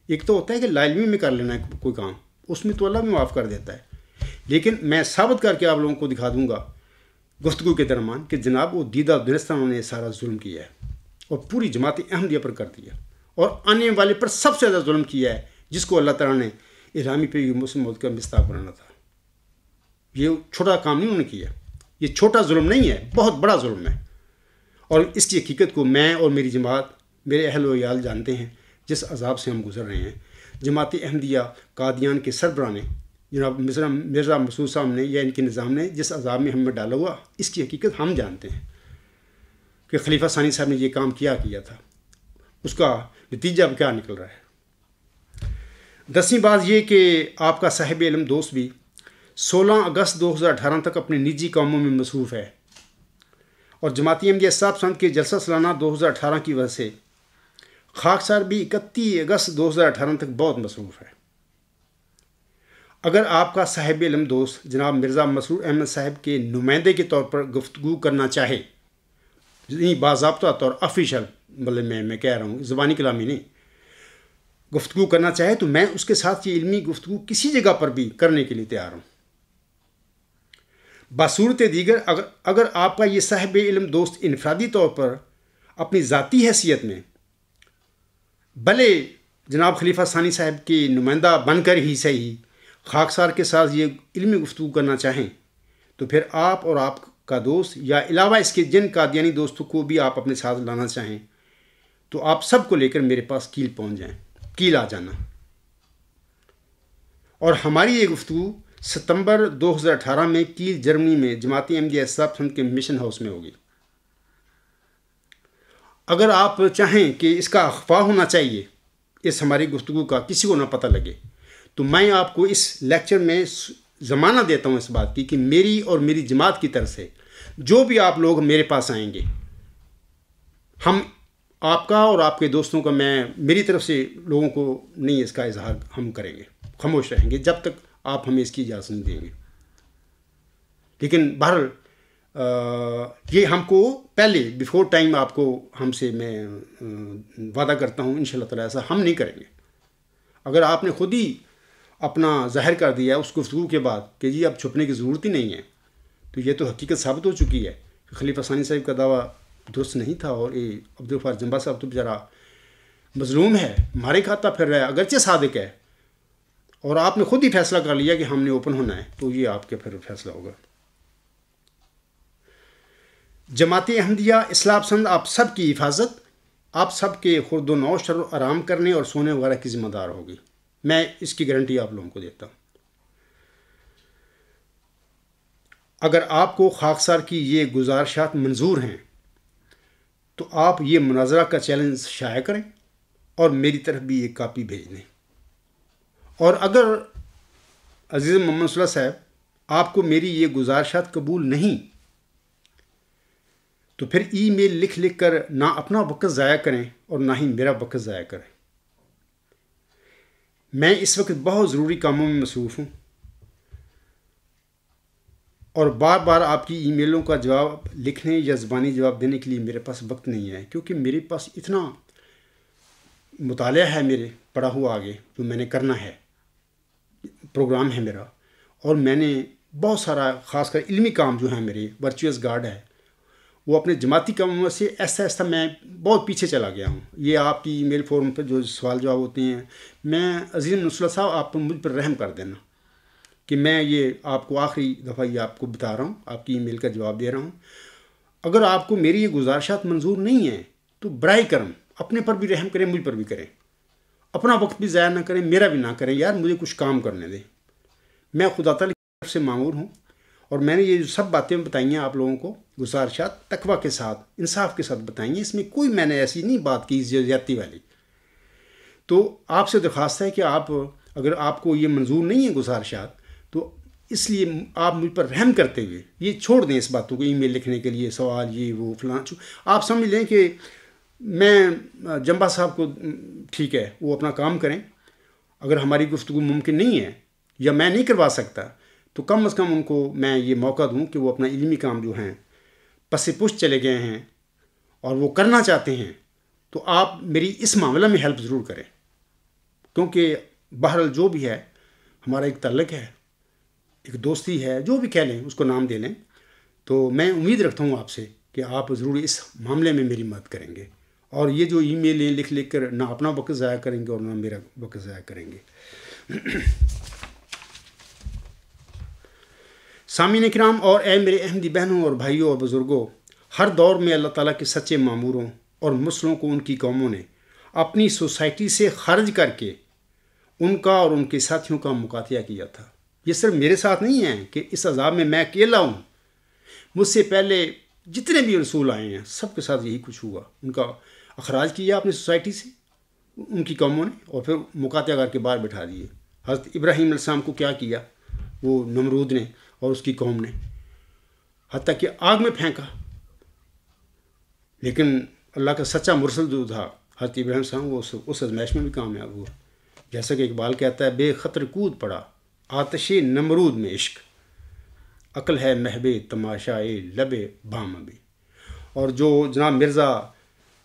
A: ایک تو ہوتا ہے کہ لا علمی میں کر لینا ہے کوئی کام، اس میں تو اللہ بھی معاف کر دیتا ہے، لیکن میں ثابت کر کے آپ لوگوں کو دکھا دوں گا گفتگو کے درمیان کہ جناب وہ دیدہ و دنستہ انہوں نے سارا ظلم کیا ہے اور پوری جماعت احمدیہ پر کر دیا، اور آنے والے پر سب سے زیادہ ظلم کیا ہے، جس کو اللہ تعالیٰ نے الہامی پیشگی مسلم موعود کا مصداق بنانا تھا۔ یہ چھوٹا کام نہیں انہوں نے کیا، یہ چھوٹا ظلم نہیں ہے، بہت بڑا ظلم ہے، اور اس کی حقیقت کو میں اور میری جماعت، میرے اہل و عیال جانتے ہیں، جس عذاب سے ہم گزر رہے ہیں۔ جماعت احمدیہ قادیان کے سربراہ نے جناب مرزا مسعود صاحب نے یا ان کے نظام نے جس عذاب میں ہمیں ڈالا ہوا، اس کی حقیقت ہم جانتے ہیں کہ خلیفہ ثانی صاحب نے یہ کام کیا تھا، اس کا نتیجہ اب کیا نکل رہا ہے۔ 10ویں بات یہ کہ آپ کا صاحب علم دوست بھی 16 اگست 2018 تک اپنے نجی کاموں میں مصروف ہے، اور جماعت احمدیہ اصلاح پسند کے جلسہ سالانہ 2018 کی وجہ سے خاکسار بھی 31 اگست 2018 تک بہت مصروف ہے۔ اگر آپ کا صاحب علم دوست جناب مرزا مسرور احمد صاحب کے نمائندے کے طور پر گفتگو کرنا چاہے، باضابطہ طور آفیشل، مطلب میں کہہ رہا ہوں زبانی کلامی نہیں، گفتگو کرنا چاہے تو میں اس کے ساتھ یہ علمی گفتگو کسی جگہ پر بھی کرنے کے لیے تیار ہوں، بصورت دیگر اگر آپ کا یہ صاحب علم دوست انفرادی طور پر اپنی ذاتی حیثیت میں بھلے جناب خلیفہ ثانی صاحب کی نمائندہ بن کر ہی صحیح خاکسار کے ساتھ یہ علمی گفتگو کرنا چاہیں تو پھر آپ اور آپ کا دوست یا علاوہ اس کے جن قادیانی دوستوں کو بھی آپ اپنے ساتھ لانا چاہیں تو آپ سب کو لے کر میرے پاس کیل پہنچ جائیں، کیل آ جانا. اور ہماری یہ گفتگو ستمبر 2018 میں کیل جرمنی میں جماعت احمدیہ اصلاح پسند کے مشن ہاؤس میں ہوگی. اگر آپ چاہیں کہ اس کا اخفا ہونا چاہیے، اس ہماری گفتگو کا کسی کو نہ پتہ لگے، تو میں آپ کو اس لیکچر میں زمانہ دیتا ہوں اس بات کی کہ میری اور میری جماعت کی طرف سے جو بھی آپ لوگ میرے پاس آئیں گے، ہم آپ کا اور آپ کے دوستوں کا میری طرف سے لوگوں کو نہیں اس کا اظہار ہم کریں گے، خاموش رہیں گے جب تک آپ ہمیں اس کی اجازت نہیں دیں گے. لیکن بہرحال یہ ہم کو پہلے بیفور ٹائم آپ کو ہم سے میں وعدہ کرتا ہوں انشاءاللہ تعالی ایسا ہم نہیں کریں گے. اگر آپ نے خود ہی اپنا ظاہر کر دیا اس گفتگو کے بعد کہ جی اب چھپنے کی ضرورت ہی نہیں ہے، تو یہ تو حقیقت ثابت ہو چکی ہے کہ خلیفہ ثانی صاحب کا دعویٰ درست نہیں تھا، اور یہ عبدالغفار جمبا صاحب تو بیچارہ مظلوم ہے، مارے کھاتا پھر رہا ہے، اگرچہ صادق ہے، اور آپ نے خود ہی فیصلہ کر لیا کہ ہم نے اوپن ہونا ہے، تو یہ آپ کے پھر فیصلہ ہوگا. جماعت احمدیہ اصلاح پسند آپ سب کی حفاظت، آپ سب کے خورد و نوش اور آرام کرنے اور سونے وغیرہ کی ذمہ دار ہوگی. میں اس کی گارنٹی آپ لوگوں کو دیتا ہوں. اگر آپ کو خاکسار کی یہ گزارشات منظور ہیں تو آپ یہ مناظرہ کا چیلنج شائع کریں اور میری طرف بھی ایک کاپی بھیج دیں. اور اگر عزیز محمد صلی اللہ صاحب آپ کو میری یہ گزارشات قبول نہیں تو پھر ای میل لکھ کر نہ اپنا وقت ضائع کریں اور نہ ہی میرا وقت ضائع کریں. میں اس وقت بہت ضروری کاموں میں مصروف ہوں اور بار بار آپ کی ای میلوں کا جواب لکھنے یا زبانی جواب دینے کے لیے میرے پاس وقت نہیں ہے، کیونکہ میرے پاس اتنا مطالعہ ہے میرے پڑھا ہوا آگے جو میں نے کرنا ہے، پروگرام ہے میرا، اور میں نے بہت سارا خاص کر علمی کام جو ہیں میرے ورچوئس گارڈ ہے وہ اپنے جماعتی کاموں سے ایسا ایسا میں بہت پیچھے چلا گیا ہوں. یہ آپ کی ای میل فورم پہ جو سوال جواب ہوتے ہیں، میں عظیم نصرت صاحب آپ مجھ پر رحم کر دینا کہ میں یہ آپ کو آخری دفعہ یہ آپ کو بتا رہا ہوں، آپ کی ای میل کا جواب دے رہا ہوں. اگر آپ کو میری یہ گزارشات منظور نہیں ہیں تو برائے کرم اپنے پر بھی رحم کریں، مجھ پر بھی کریں، اپنا وقت بھی ضائع نہ کریں، میرا بھی نہ کریں. یار مجھے کچھ کام کرنے دیں. میں خدا تعالی کی طرف سے مامور ہوں، اور میں نے یہ جو سب باتیں بتائی ہیں آپ لوگوں کو گزارشات تقویٰ کے ساتھ انصاف کے ساتھ بتائی ہیں، اس میں کوئی میں نے ایسی نہیں بات کی زیادتی والی. تو آپ سے درخواست ہے کہ آپ اگر آپ کو یہ منظور نہیں ہے گزارشات تو اس لیے آپ مجھ پر رحم کرتے ہوئے یہ چھوڑ دیں اس باتوں کو، ای میل لکھنے کے لیے سوال یہ وہ فلاں. آپ سمجھ لیں کہ میں جمبا صاحب کو ٹھیک ہے وہ اپنا کام کریں، اگر ہماری گفتگو ممکن نہیں ہے یا میں نہیں کروا سکتا تو کم از کم ان کو میں یہ موقع دوں کہ وہ اپنا علمی کام جو ہیں پس پشت چلے گئے ہیں اور وہ کرنا چاہتے ہیں، تو آپ میری اس معاملہ میں ہیلپ ضرور کریں، کیونکہ بہرحال جو بھی ہے ہمارا ایک تعلق ہے، ایک دوستی ہے، جو بھی کہہ لیں اس کو نام دے لیں. تو میں امید رکھتا ہوں آپ سے کہ آپ ضرور اس معاملے میں میری مدد کریں گے، اور یہ جو ای میلیں لکھ کر نہ اپنا وقت ضائع کریں گے اور نہ میرا وقت ضائع کریں گے. سامعین کرام اور اے میرے احمدی بہنوں اور بھائیوں اور بزرگوں، ہر دور میں اللہ تعالیٰ کے سچے ماموروں اور مسلموں کو ان کی قوموں نے اپنی سوسائٹی سے خارج کر کے ان کا اور ان کے ساتھیوں کا مقاطعہ کیا تھا. یہ صرف میرے ساتھ نہیں ہے کہ اس عذاب میں اکیلا ہوں، مجھ سے پہلے جتنے بھی رسول آئے ہیں سب کے ساتھ یہی کچھ ہوا. ان کا اخراج کیا اپنی سوسائٹی سے ان کی قوموں نے، اور پھر مقاطعہ کر کے باہر بٹھا دیے. حضرت ابراہیم علیہ السلام کو کیا کیا وہ نمرود نے اور اس کی قوم نے، حتیٰ کہ آگ میں پھینکا. لیکن اللہ کا سچا مرسل جو تھا حضرت ابراہیم السلام، وہ اس ازمائش میں بھی کامیاب ہوا. جیسا کہ اقبال کہتا ہے، بے خطر کود پڑا آتش نمرود میں عشق، عقل ہے محب تماشائے لب بام بھی. اور جو جناب مرزا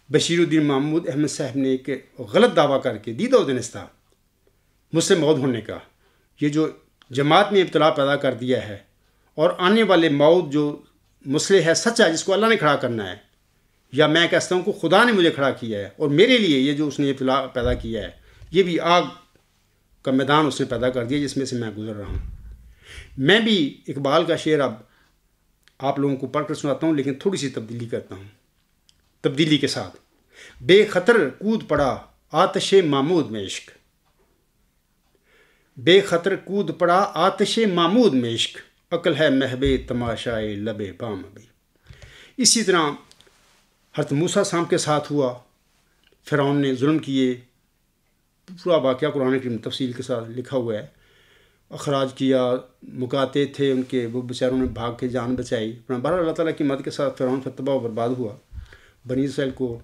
A: بشیر الدین محمود احمد صاحب نے ایک غلط دعویٰ کر کے دیدہ و دنستہ مجھ سے موعود ہونے کا، یہ جو جماعت میں ابتلا پیدا کر دیا ہے اور آنے والے موت جو مسئلہ ہے سچا جس کو اللہ نے کھڑا کرنا ہے، یا میں کہتا ہوں کہ خدا نے مجھے کھڑا کیا ہے اور میرے لیے یہ جو اس نے ابتلا پیدا کیا ہے، یہ بھی آگ کا میدان اس نے پیدا کر دیا جس میں سے میں گزر رہا ہوں۔ میں بھی اقبال کا شعر اب آپ لوگوں کو پڑھ کر سناتا ہوں، لیکن تھوڑی سی تبدیلی کرتا ہوں، تبدیلی کے ساتھ۔ بے خطر کود پڑا آتش معمود میں عشق، بے خطر کود پڑا آتش معمود میں عشق، عقل ہے محب تماشائے لب بام بھی۔ اسی طرح حضرت موسیٰ سام کے ساتھ ہوا، فرعون نے ظلم کیے، پورا واقعہ قرآن کریم تفصیل کے ساتھ لکھا ہوا ہے، اخراج کیا، مکاتے تھے ان کے، وہ بیچاروں نے بھاگ کے جان بچائی۔ بہرحال اللہ تعالیٰ کی مدد کے ساتھ فرعون تباہ و برباد ہوا۔ بنی اسرائیل کو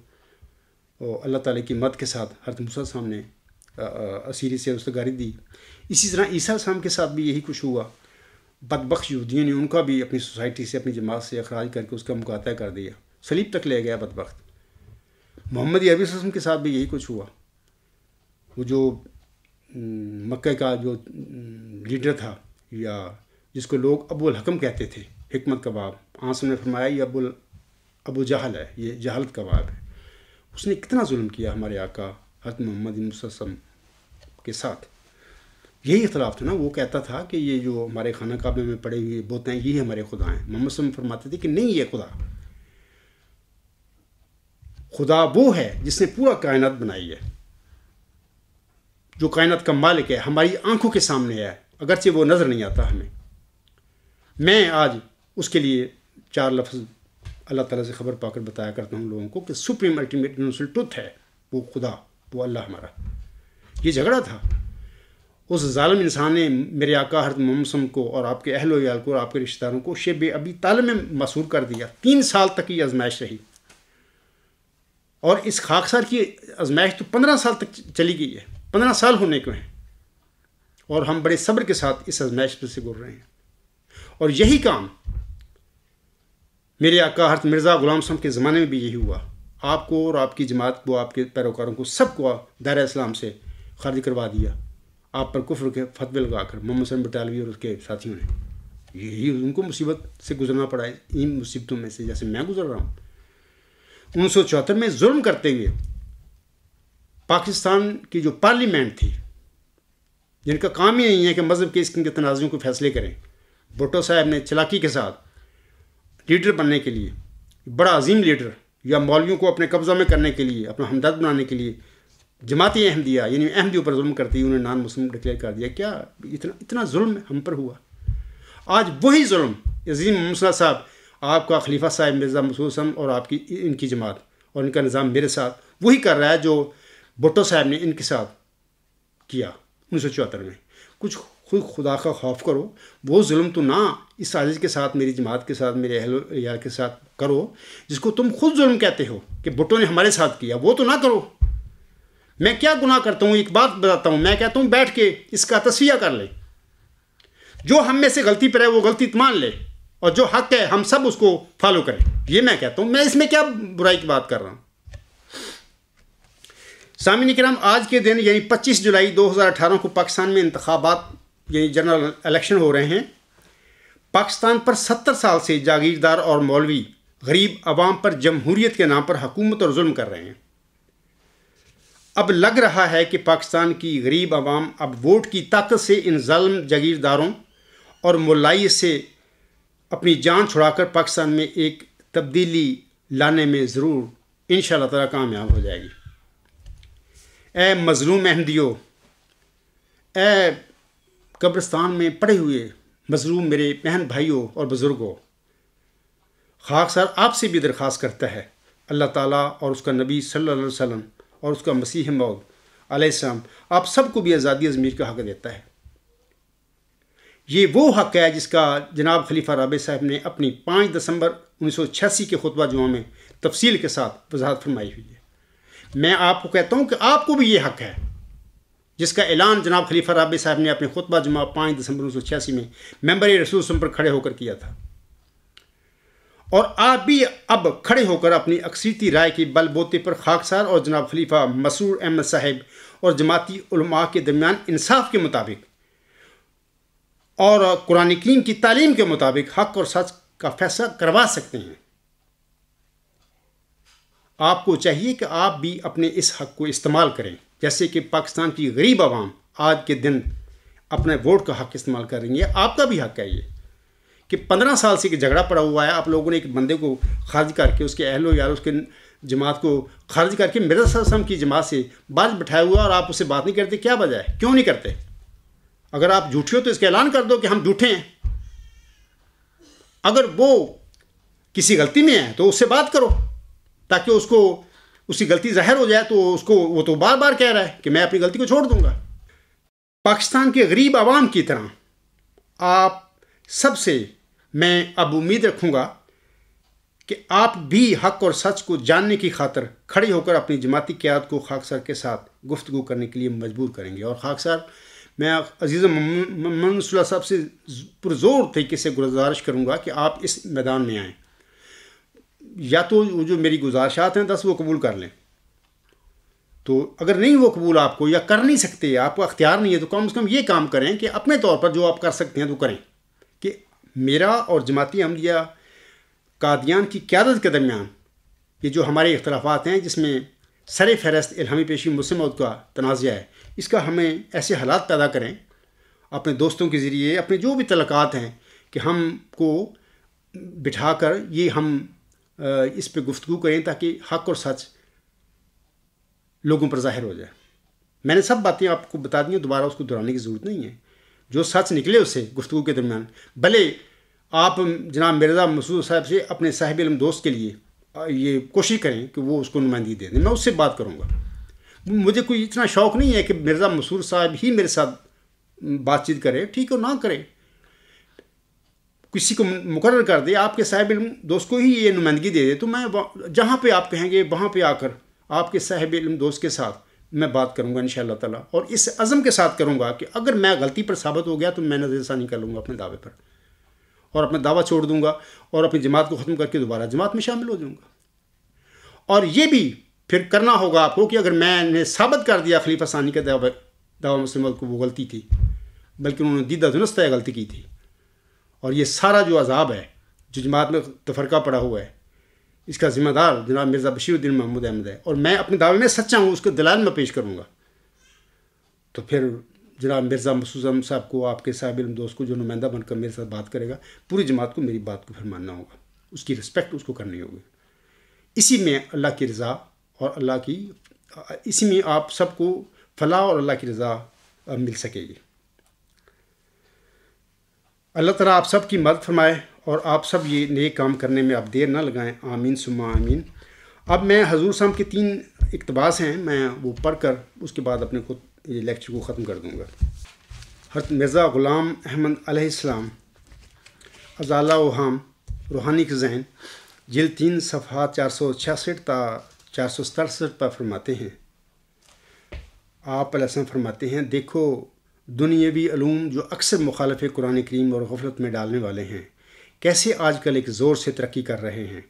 A: اللہ تعالیٰ کی مدد کے ساتھ حضرت موسیٰ السلام نے اسیری سے رستگاری دی۔ اسی طرح عیسیٰ السلام کے ساتھ بھی یہی کچھ ہوا۔ بدبخت یہودیوں نے ان کا بھی اپنی سوسائٹی سے، اپنی جماعت سے اخراج کر کے اس کا مقاطع کر دیا، صلیب تک لے گیا بدبخت۔ محمد عربی صلی اللہ علیہ وسلم کے ساتھ بھی یہی کچھ ہوا۔ وہ جو مکہ کا جو لیڈر تھا، یا جس کو لوگ ابو الحکم کہتے تھے، حکمت کا باب، آنسر نے فرمایا یہ ابو جہل ہے، یہ جہالت کا باب ہے۔ اس نے کتنا ظلم کیا ہمارے آقا حضرت محمد صلی اللہ علیہ وسلم کے ساتھ۔ یہی اختلاف تھا نا، وہ کہتا تھا کہ یہ جو ہمارے خانہ کعبے میں پڑے ہوئے بت ہیں یہ ہمارے خدا ہیں، محمد صلی اللہ علیہ وسلم فرماتے تھے کہ نہیں، یہ خدا وہ ہے جس نے پورا کائنات بنائی ہے، جو کائنات کا مالک ہے، ہماری آنکھوں کے سامنے ہے، اگرچہ وہ نظر نہیں آتا ہمیں۔ میں آج اس کے لیے 4 لفظ اللہ تعالیٰ سے خبر پا کر بتایا کرتا ہوں لوگوں کو کہ سپریم الٹیمیٹ یونیورسل ٹروتھ ہے وہ خدا، وہ اللہ ہمارا۔ یہ جھگڑا تھا، اس ظالم انسان نے میرے آقا حضرت محمد صلی اللہ علیہ وسلم کو اور آپ کے اہل و عیال کو اور آپ کے رشتہ داروں کو شب ابی طالب میں مسحور کر دیا۔ 3 سال تک یہ آزمائش رہی، اور اس خاکسار کی آزمائش تو 15 سال تک چلی گئی ہے، 15 سال ہونے کو ہیں، اور ہم بڑے صبر کے ساتھ اس آزمائش سے گزر رہے ہیں۔ اور یہی کام میرے آقا حضرت مرزا غلام صاحب کے زمانے میں بھی یہی ہوا۔ آپ کو اور آپ کی جماعت کو، آپ کے پیروکاروں کو، سب کو دائرہ اسلام سے خارج کروا دیا، آپ پر کفر کے فتوے لگا کر، محمد سلم بٹالوی اور اس کے ساتھیوں نے۔ یہی ان کو مصیبت سے گزرنا پڑا ہے، ان مصیبتوں میں سے جیسے میں گزر رہا ہوں۔ 1974 میں ظلم کرتے ہوئے پاکستان کی جو پارلیمنٹ تھی، جن کا کام ہی نہیں ہے کہ مذہب کے اس قسم کے تنازعوں کو فیصلے کریں، بھٹو صاحب نے چلاکی کے ساتھ لیڈر بننے کے لیے، بڑا عظیم لیڈر، یا مولویوں کو اپنے قبضہ میں کرنے کے لیے، اپنا ہمدرد بنانے کے لیے، جماعتی احمدیہ یعنی احمدیوں پر ظلم کرتی انہوں نے نان مسلم ڈکلیئر کر دیا۔ کیا اتنا ظلم ہم پر ہوا؟ آج وہی ظلم عظیم محمد صاحب، آپ کا خلیفہ صاحب مرزا مسعود صاحب اور آپ کی ان کی جماعت اور ان کا نظام میرے ساتھ وہی کر رہا ہے جو بھٹو صاحب نے ان کے ساتھ کیا 1974 میں۔ کچھ خود خدا کا خوف کرو، وہ ظلم تو نہ اس سازش کے ساتھ، میری جماعت کے ساتھ، میرے اہل و عیال کے ساتھ کرو جس کو تم خود ظلم کہتے ہو کہ بھٹو نے ہمارے ساتھ کیا، وہ تو نہ کرو۔ میں کیا گناہ کرتا ہوں؟ ایک بات بتاتا ہوں، میں کہتا ہوں بیٹھ کے اس کا تصفیہ کر لے، جو ہم میں سے غلطی پر ہے وہ غلطی مان لے، اور جو حق ہے ہم سب اس کو فالو کریں۔ یہ میں کہتا ہوں، میں اس میں کیا برائی کی بات کر رہا ہوں؟ سامعین کرام، آج کے دن یعنی 25 جولائی 2018 کو پاکستان میں انتخابات یعنی جنرل الیکشن ہو رہے ہیں۔ پاکستان پر 70 سال سے جاگیردار اور مولوی غریب عوام پر جمہوریت کے نام پر حکومت اور ظلم کر رہے ہیں۔ اب لگ رہا ہے کہ پاکستان کی غریب عوام اب ووٹ کی طاقت سے ان ظالم جاگیرداروں اور ملائی سے اپنی جان چھڑا کر پاکستان میں ایک تبدیلی لانے میں ضرور انشاءاللہ تعالیٰ کامیاب ہو جائے گی۔ اے مظلوم احمدیوں، اے قبرستان میں پڑے ہوئے مظلوم میرے بہن بھائیوں اور بزرگوں، خاکسار آپ سے بھی درخواست کرتا ہے، اللہ تعالیٰ اور اس کا نبی صلی اللہ علیہ وسلم اور اس کا مسیح موعود علیہ السلام آپ سب کو بھی آزادی ضمیر کا حق دیتا ہے۔ یہ وہ حق ہے جس کا جناب خلیفہ رابع صاحب نے اپنی 5 دسمبر 1986 کے خطبہ جمعہ میں تفصیل کے ساتھ وضاحت فرمائی ہوئی ہے۔ میں آپ کو کہتا ہوں کہ آپ کو بھی یہ حق ہے جس کا اعلان جناب خلیفہ رابع صاحب نے اپنے خطبہ جمعہ 5 دسمبر 1986 میں ممبر رسول صلی پر کھڑے ہو کر کیا تھا، اور آپ بھی اب کھڑے ہو کر اپنی اکثریتی رائے کی بل بوتے پر خاکسار اور جناب خلیفہ مسرور احمد صاحب اور جماعتی علماء کے درمیان انصاف کے مطابق اور قرآن کریم کی تعلیم کے مطابق حق اور سچ کا فیصلہ کروا سکتے ہیں۔ آپ کو چاہیے کہ آپ بھی اپنے اس حق کو استعمال کریں، جیسے کہ پاکستان کی غریب عوام آج کے دن اپنے ووٹ کا حق استعمال کر رہی ہے۔ آپ کا بھی حق ہے یہ کہ 15 سال سے جھگڑا پڑا ہوا ہے، آپ لوگوں نے ایک بندے کو خارج کر کے، اس کے اہل و یار، اس کے جماعت کو خارج کر کے مرزا صاحب وسلم کی جماعت سے باز بٹھایا ہوا، اور آپ اس سے بات نہیں کرتے۔ کیا وجہ ہے؟ کیوں نہیں کرتے؟ اگر آپ جھوٹے ہو تو اس کا اعلان کر دو کہ ہم جھوٹے ہیں۔ اگر وہ کسی غلطی میں ہے تو اس سے بات کرو، تاکہ اس کو اس کی غلطی ظاہر ہو جائے۔ تو اس کو وہ تو بار بار کہہ رہا ہے کہ میں اپنی غلطی کو چھوڑ دوں گا۔ پاکستان کے غریب عوام کی طرح آپ سب سے میں اب امید رکھوں گا کہ آپ بھی حق اور سچ کو جاننے کی خاطر کھڑے ہو کر اپنی جماعتی قیادت کو خاکسار کے ساتھ گفتگو کرنے کے لیے مجبور کریں گے۔ اور خاکسار میں عزیز محمد صلی اللہ صاحب سے پرزور طریقے سے گزارش کروں گا کہ آپ اس میدان میں آئیں، یا تو جو میری گزارشات ہیں 10 وہ قبول کر لیں، تو اگر نہیں وہ قبول آپ کو، یا کر نہیں سکتے، آپ کو اختیار نہیں ہے، تو کم از کم یہ کام کریں کہ اپنے طور پر جو آپ کر سکتے ہیں تو کریں، کہ میرا اور جماعتی احمدیہ قادیان کی قیادت کے درمیان یہ جو ہمارے اختلافات ہیں، جس میں سر فہرست الہامی پیشی مسلم موت کا تنازع ہے، اس کا ہمیں ایسے حالات پیدا کریں اپنے دوستوں کے ذریعے، اپنے جو بھی تعلقات ہیں، کہ ہم کو بٹھا کر یہ ہم اس پہ گفتگو کریں، تاکہ حق اور سچ لوگوں پر ظاہر ہو جائے۔ میں نے سب باتیں آپ کو بتا دی ہیں، دوبارہ اس کو دہرانے کی ضرورت نہیں ہے۔ جو سچ نکلے اس سے گفتگو کے درمیان، بھلے آپ جناب مرزا مسعود صاحب سے اپنے صاحب علم دوست کے لیے یہ کوشش کریں کہ وہ اس کو نمائندگی دے دیں، میں اس سے بات کروں گا۔ مجھے کوئی اتنا شوق نہیں ہے کہ مرزا مسعود صاحب ہی میرے ساتھ بات چیت کرے، ٹھیک ہے نہ کرے، کسی کو مقرر کر دے، آپ کے صاحب علم دوست کو ہی یہ نمائندگی دے دے، تو میں جہاں پہ آپ کہیں گے وہاں پہ آ کر آپ کے صاحب علم دوست کے ساتھ میں بات کروں گا انشاءاللہ تعالیٰ، اور اس عزم کے ساتھ کروں گا کہ اگر میں غلطی پر ثابت ہو گیا تو میں نظر ثانی کر لوں گا اپنے دعوے پر، اور اپنا دعویٰ چھوڑ دوں گا، اور اپنی جماعت کو ختم کر کے دوبارہ جماعت میں شامل ہو جاؤں گا۔ اور یہ بھی پھر کرنا ہوگا آپ کو کہ اگر میں نے ثابت کر دیا خلیفہ ثانی کا دعویٰ مسلم کو وہ غلطی تھی، بلکہ انہوں نے دیدہ دنستہ غلطی کی تھی، اور یہ سارا جو عذاب ہے جو جماعت میں تفرقہ پڑا ہوا ہے، اس کا ذمہ دار جناب مرزا بشیر الدین محمود احمد ہے، اور میں اپنے دعوے میں سچا ہوں، اس کے دلائل میں پیش کروں گا۔ تو پھر جناب مرزا مسعود احمد صاحب کو، آپ کے صاحب علم دوست کو جو نمائندہ بن کر میرے ساتھ بات کرے گا، پوری جماعت کو میری بات کو پھر ماننا ہوگا، اس کی رسپیکٹ اس کو کرنی ہوگی۔ اسی میں اللہ کی رضا اور اسی میں آپ سب کو فلاح اور اللہ کی رضا مل سکے گی۔ اللہ تعالیٰ آپ سب کی مدد فرمائے، اور آپ سب یہ نیک کام کرنے میں آپ دیر نہ لگائیں، آمین ثم آمین۔ اب میں حضور صاحب کے 3 اقتباس ہیں، میں وہ پڑھ کر اس کے بعد اپنے یہ لیکچر کو ختم کر دوں گا۔ حضرت مرزا غلام احمد علیہ السلام ازالہ اوہام روحانی کے ذہن، جلد 3 صفحات 466 تا 467 پر فرماتے ہیں، آپ علیہ السلام فرماتے ہیں، دیکھو دنیاوی علوم جو اکثر مخالف قرآن کریم اور غفلت میں ڈالنے والے ہیں، کیسے آج کل ایک زور سے ترقی کر رہے ہیں،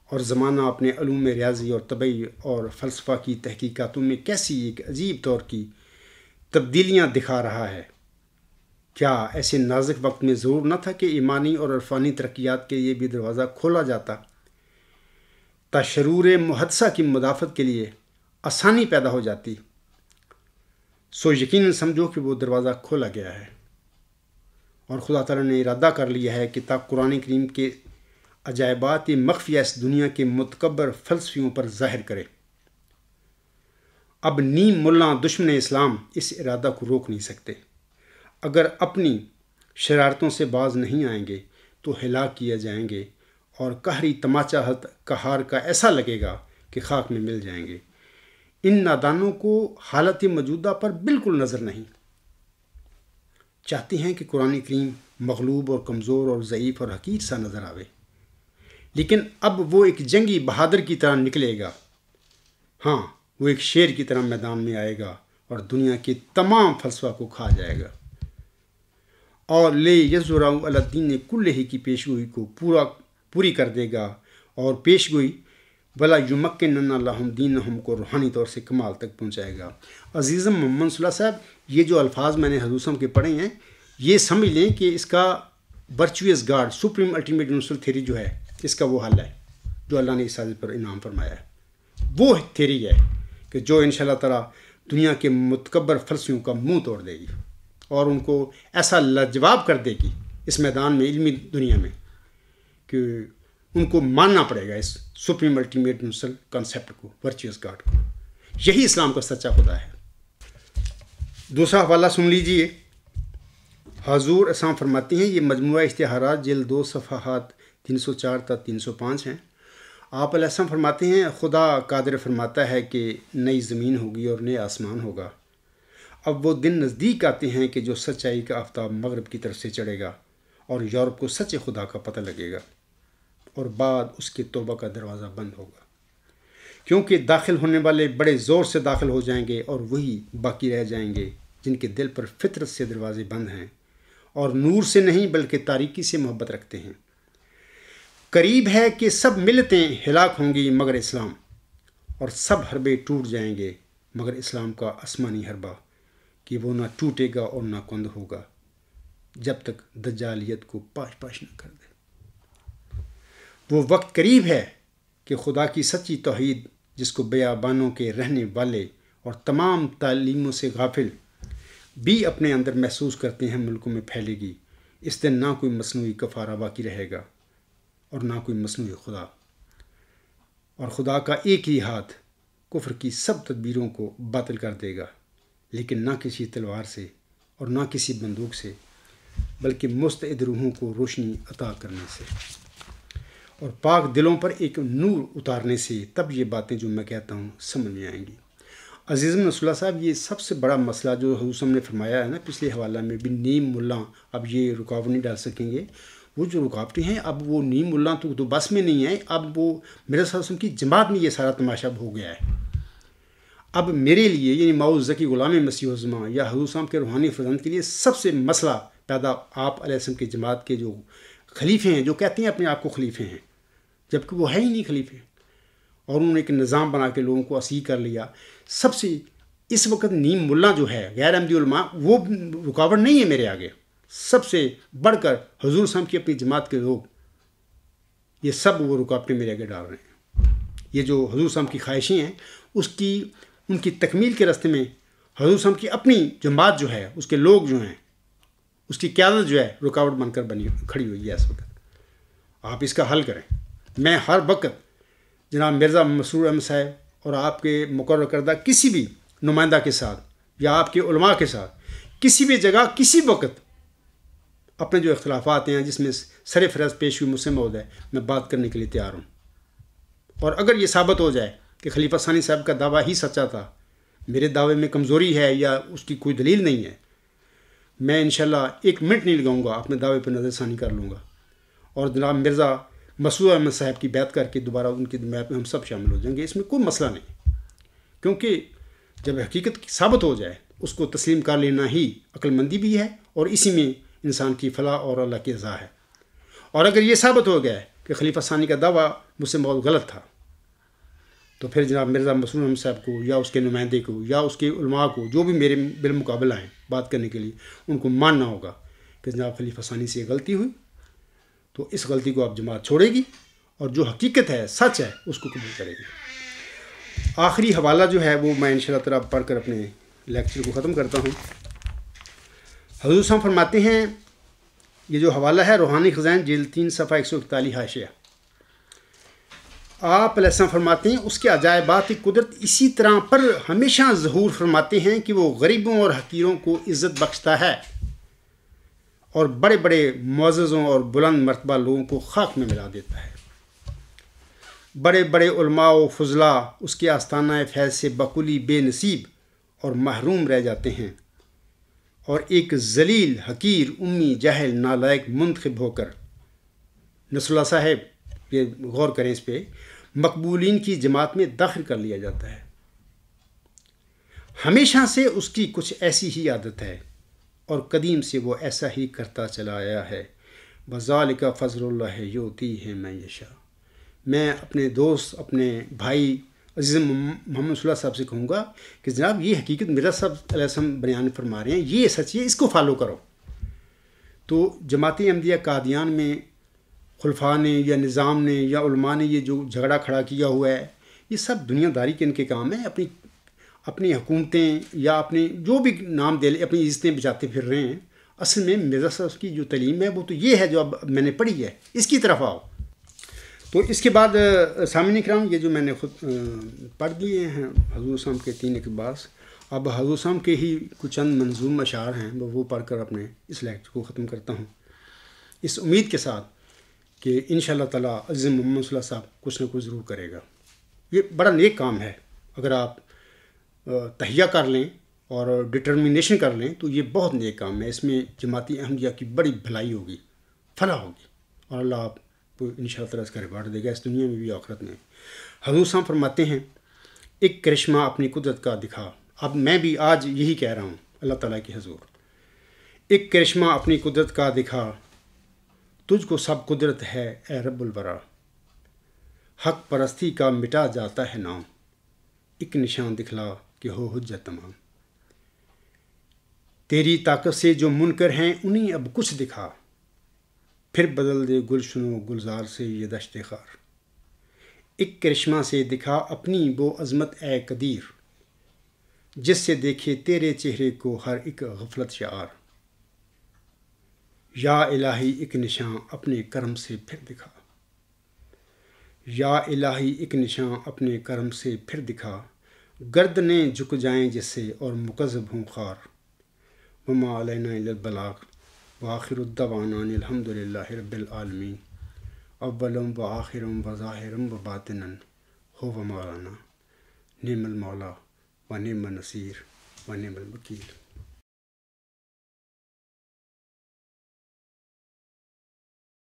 A: اور زمانہ اپنے علوم ریاضی اور طبعی اور فلسفہ کی تحقیقاتوں میں کیسی ایک عجیب طور کی تبدیلیاں دکھا رہا ہے۔ کیا ایسے نازک وقت میں ضرور نہ تھا کہ ایمانی اور عرفانی ترقیات کے یہ بھی دروازہ کھولا جاتا، تا شرور محدثہ کی مدافعت کے لیے آسانی پیدا ہو جاتی؟ سو یقیناً سمجھو کہ وہ دروازہ کھولا گیا ہے، اور خدا تعالیٰ نے ارادہ کر لیا ہے کہ تا قرآن کریم کے عجائبات مخفیہ اس دنیا کے متکبر فلسفیوں پر ظاہر کرے۔ اب نیم ملا دشمن اسلام اس ارادہ کو روک نہیں سکتے۔ اگر اپنی شرارتوں سے باز نہیں آئیں گے تو ہلاک کیے جائیں گے، اور قہری تماچا قہار کا ایسا لگے گا کہ خاک میں مل جائیں گے۔ ان نادانوں کو حالت موجودہ پر بالکل نظر نہیں، چاہتے ہیں کہ قرآن کریم مغلوب اور کمزور اور ضعیف اور حقیر سا نظر آوے، لیکن اب وہ ایک جنگی بہادر کی طرح نکلے گا۔ ہاں، وہ ایک شیر کی طرح میدان میں آئے گا اور دنیا کے تمام فلسفہ کو کھا جائے گا، اور لے یظہرہ علی الدین کلہ کی پیشگوئی کو پوری کر دے گا، اور پیشگوئی ولا یمکنن لہم دینہم کو روحانی طور سے کمال تک پہنچائے گا۔ عزیزم محمد صلی اللہ علیہ وسلم، یہ جو الفاظ میں نے حضور صلی اللہ علیہ وسلم کے پڑھے ہیں، یہ سمجھ لیں کہ اس کا virtuous God supreme ultimate universal theory جو ہے اس کا وہ حل ہے جو اللہ نے اس سازش پر انعام فرمایا ہے. وہ تھیوری ہے کہ جو انشاءاللہ تعالیٰ دنیا کے متکبر فلسفیوں کا منہ توڑ دے گی اور ان کو ایسا لاجواب کر دے گی اس میدان میں، علمی دنیا میں، کہ ان کو ماننا پڑے گا اس سپریم الٹیمیٹ یونیورسل کانسیپٹ کو، ورچوئس گاڈ کو. یہی اسلام کا سچا خدا ہے. دوسرا حوالہ سن لیجئے. حضور اسلام فرماتے ہیں، یہ مجموعہ اشتہارات جلد 2 صفحات 304 تا 305 ہیں. آپ علیہ السلام فرماتے ہیں، خدا قادر فرماتا ہے کہ نئی زمین ہوگی اور نیا آسمان ہوگا. اب وہ دن نزدیک آتے ہیں کہ جو سچائی کا آفتاب مغرب کی طرف سے چڑھے گا اور یورپ کو سچے خدا کا پتہ لگے گا، اور بعد اس کے توبہ کا دروازہ بند ہوگا، کیونکہ داخل ہونے والے بڑے زور سے داخل ہو جائیں گے اور وہی باقی رہ جائیں گے جن کے دل پر فطرت سے دروازے بند ہیں اور نور سے نہیں بلکہ تاریکی سے محبت رکھتے ہیں. قریب ہے کہ سب ملتیں ہلاک ہوں گی مگر اسلام، اور سب حربے ٹوٹ جائیں گے مگر اسلام کا آسمانی حربہ، کہ وہ نہ ٹوٹے گا اور نہ کند ہوگا جب تک دجالیت کو پاش پاش نہ کر دے. وہ وقت قریب ہے کہ خدا کی سچی توحید، جس کو بیابانوں کے رہنے والے اور تمام تعلیموں سے غافل بھی اپنے اندر محسوس کرتے ہیں، ملکوں میں پھیلے گی. اس دن نہ کوئی مصنوعی کفارہ باقی رہے گا اور نہ کوئی مصنوعی خدا، اور خدا کا ایک ہی ہاتھ کفر کی سب تدبیروں کو باطل کر دے گا، لیکن نہ کسی تلوار سے اور نہ کسی بندوق سے، بلکہ مستعد روحوں کو روشنی عطا کرنے سے اور پاک دلوں پر ایک نور اتارنے سے. تب یہ باتیں جو میں کہتا ہوں سمجھ میں آئیں گی. عزیز رسول اللہ صاحب، یہ سب سے بڑا مسئلہ جو حضور صلی اللہ علیہ وسلم نے فرمایا ہے نا پچھلے حوالہ میں بھی، نیم ملا اب یہ رکاوٹ نہیں ڈال سکیں گے. وہ جو رکاوٹیں ہیں اب وہ نیم ملا تو بس میں نہیں ہیں، اب وہ میرے صلی اللہ علیہ وسلم کی جماعت میں یہ سارا تماشا ہو گیا ہے. اب میرے لیے یعنی ماؤز ذکی غلام مسیح الزماں یا حضور صلی اللہ علیہ وسلم کے روحانی فرزند کے لیے سب سے مسئلہ پیدا آپ علیہ السلام کی جماعت کے جو خلیفے ہیں، جو کہتے ہیں اپنے آپ کو خلیفے ہیں جبکہ وہ ہے ہی نہیں خلیفے، اور انہوں نے ایک نظام بنا کے لوگوں کو اسیر کر لیا. سب سے اس وقت نیم ملا جو ہے غیر احمدی علماء، وہ رکاوٹ نہیں ہے میرے آگے. سب سے بڑھ کر حضور صلی اللہ علیہ وسلم کی اپنی جماعت کے لوگ، یہ سب وہ رکاوٹیں میرے آگے ڈال رہے ہیں. یہ جو حضور صلی اللہ علیہ وسلم کی خواہشیں ہیں ان کی تکمیل کے راستے میں حضور صلی اللہ علیہ وسلم کی اپنی جماعت جو ہے، اس کے لوگ جو ہیں، اس کی قیادت جو ہے رکاوٹ بن کر کھڑی ہوئی ہے اس وقت. آپ اس کا حل کریں. میں ہر وقت جناب مرزا مسرور احمد صاحب اور آپ کے مقرر کردہ کسی بھی نمائندہ کے ساتھ یا آپ کے علماء کے ساتھ کسی بھی جگہ کسی وقت اپنے جو اختلافات ہیں جس میں سر فہرست پیش ہوئی مجھ سے موجود ہے، میں بات کرنے کے لیے تیار ہوں. اور اگر یہ ثابت ہو جائے کہ خلیفہ ثانی صاحب کا دعویٰ ہی سچا تھا، میرے دعوے میں کمزوری ہے یا اس کی کوئی دلیل نہیں ہے، میں انشاءاللہ 1 منٹ نہیں لگاؤں گا، اپنے دعوے پہ نظر ثانی کر لوں گا اور جناب مرزا مسرور احمد صاحب کی بیعت کر کے دوبارہ ان کی جماعت میں ہم سب شامل ہو جائیں گے. اس میں کوئی مسئلہ نہیں، کیونکہ جب حقیقت ثابت ہو جائے اس کو تسلیم کر لینا ہی عقل مندی بھی ہے اور اسی میں انسان کی فلاح اور اللہ کی رضا ہے. اور اگر یہ ثابت ہو گیا ہے کہ خلیفہ ثانی کا دعویٰ مجھ سے بہت غلط تھا، تو پھر جناب مرزا مسرور احمد صاحب کو یا اس کے نمائندے کو یا اس کے علماء کو جو بھی میرے بالمقابلہ ہیں بات کرنے کے لیے، ان کو ماننا ہوگا کہ جناب خلیفہ ثانی سے یہ غلطی ہوئی، تو اس غلطی کو آپ جماعت چھوڑے گی اور جو حقیقت ہے، سچ ہے، اس کو قبول کرے گی. آخری حوالہ جو ہے وہ میں انشاءاللہ تعالیٰ پڑھ کر اپنے لیکچر کو ختم کرتا ہوں. حضور صاحب فرماتے ہیں، یہ جو حوالہ ہے روحانی خزائن جلد 3 صفحہ 141 حاشیہ. آپ علیہ السلام فرماتے ہیں، اس کے عجائبات کی قدرت اسی طرح پر ہمیشہ ظہور فرماتے ہیں کہ وہ غریبوں اور حقیروں کو عزت بخشتا ہے اور بڑے بڑے معززوں اور بلند مرتبہ لوگوں کو خاک میں ملا دیتا ہے. بڑے بڑے علماء و فضلاء اس کے آستانہ فیض سے بکلی بے نصیب اور محروم رہ جاتے ہیں، اور ایک ذلیل حقیر امی جاہل نالائق منتخب ہو کر، نصر اللہ صاحب یہ غور کریں اس پہ، مقبولین کی جماعت میں داخل کر لیا جاتا ہے. ہمیشہ سے اس کی کچھ ایسی ہی عادت ہے اور قدیم سے وہ ایسا ہی کرتا چلا آیا ہے. وذالک فضل اللہ یؤتیہ من یشاء. میں اپنے دوست، اپنے بھائی عزیز محمد صلی اللہ صاحب سے کہوں گا کہ جناب یہ حقیقت مرزا صاحب علیہ السلام بیان فرما رہے ہیں، یہ سچ ہے، اس کو فالو کرو. تو جماعت احمدیہ قادیان میں خلفاء نے یا نظام نے یا علماء نے یہ جو جھگڑا کھڑا کیا ہوا ہے، یہ سب دنیا داری کے ان کے کام ہیں. اپنی حکومتیں یا اپنے جو بھی نام دے لیں، اپنی عزتیں بچاتے پھر رہے ہیں. اصل میں مرزا صاحب کی جو تعلیم ہے وہ تو یہ ہے جو اب میں نے پڑھی ہے، اس کی طرف آؤ. تو اس کے بعد سامعین کرام، یہ جو میں نے خود پڑھ دیے ہیں حضور صاحب کے 3 اقتباس، اب حضور صاحب کے ہی کچھ چند منظوم اشعار ہیں، وہ پڑھ کر اپنے اس لیکچر کو ختم کرتا ہوں، اس امید کے ساتھ کہ انشاءاللہ تعالیٰ عزیز محمد صلی اللہ علیہ وسلم کچھ نہ کچھ ضرور کرے گا. یہ بڑا نیک کام ہے. اگر آپ تہیہ کر لیں اور ڈٹرمنیشن کر لیں تو یہ بہت نیک کام ہے. اس میں جماعت احمدیہ کی بڑی بھلائی ہوگی، فلاح ہوگی، اور اللہ آپ کو انشاءاللہ تعالیٰ اس کا ریوارڈ دے گا، اس دنیا میں بھی آخرت میں. حضور صاحب فرماتے ہیں، ایک کرشمہ اپنی قدرت کا دکھا. اب میں بھی آج یہی کہہ رہا ہوں اللہ تعالیٰ کی حضور، ایک کرشمہ اپنی قدرت کا دکھا، تجھ کو سب قدرت ہے اے رب الورا. حق پرستی کا مٹا جاتا ہے نام، ایک نشان دکھلا کہ ہو حجت تمام. تیری طاقت سے جو منکر ہیں انہیں اب کچھ دکھا، پھر بدل دے گلشن و گلزار سے یہ دشت خار. ایک کرشمہ سے دکھا اپنی وہ عظمت اے قدیر، جس سے دیکھے تیرے چہرے کو ہر ایک غفلت شعار. یا الہی ایک نشان اپنے کرم سے پھر دکھا، یا الہی ایک نشان اپنے کرم سے پھر دکھا. گردنیں جھک جائیں جس سے اور مکذب ہوں خوار. وما علینا الا البلاغ وآخر الدعوانا ان الحمد للہ رب العالمین. اولم و آخرم و ظاہرم و باطنا ہو مولانا، نعم المولا و نعم النصیر و نعم الوکیل.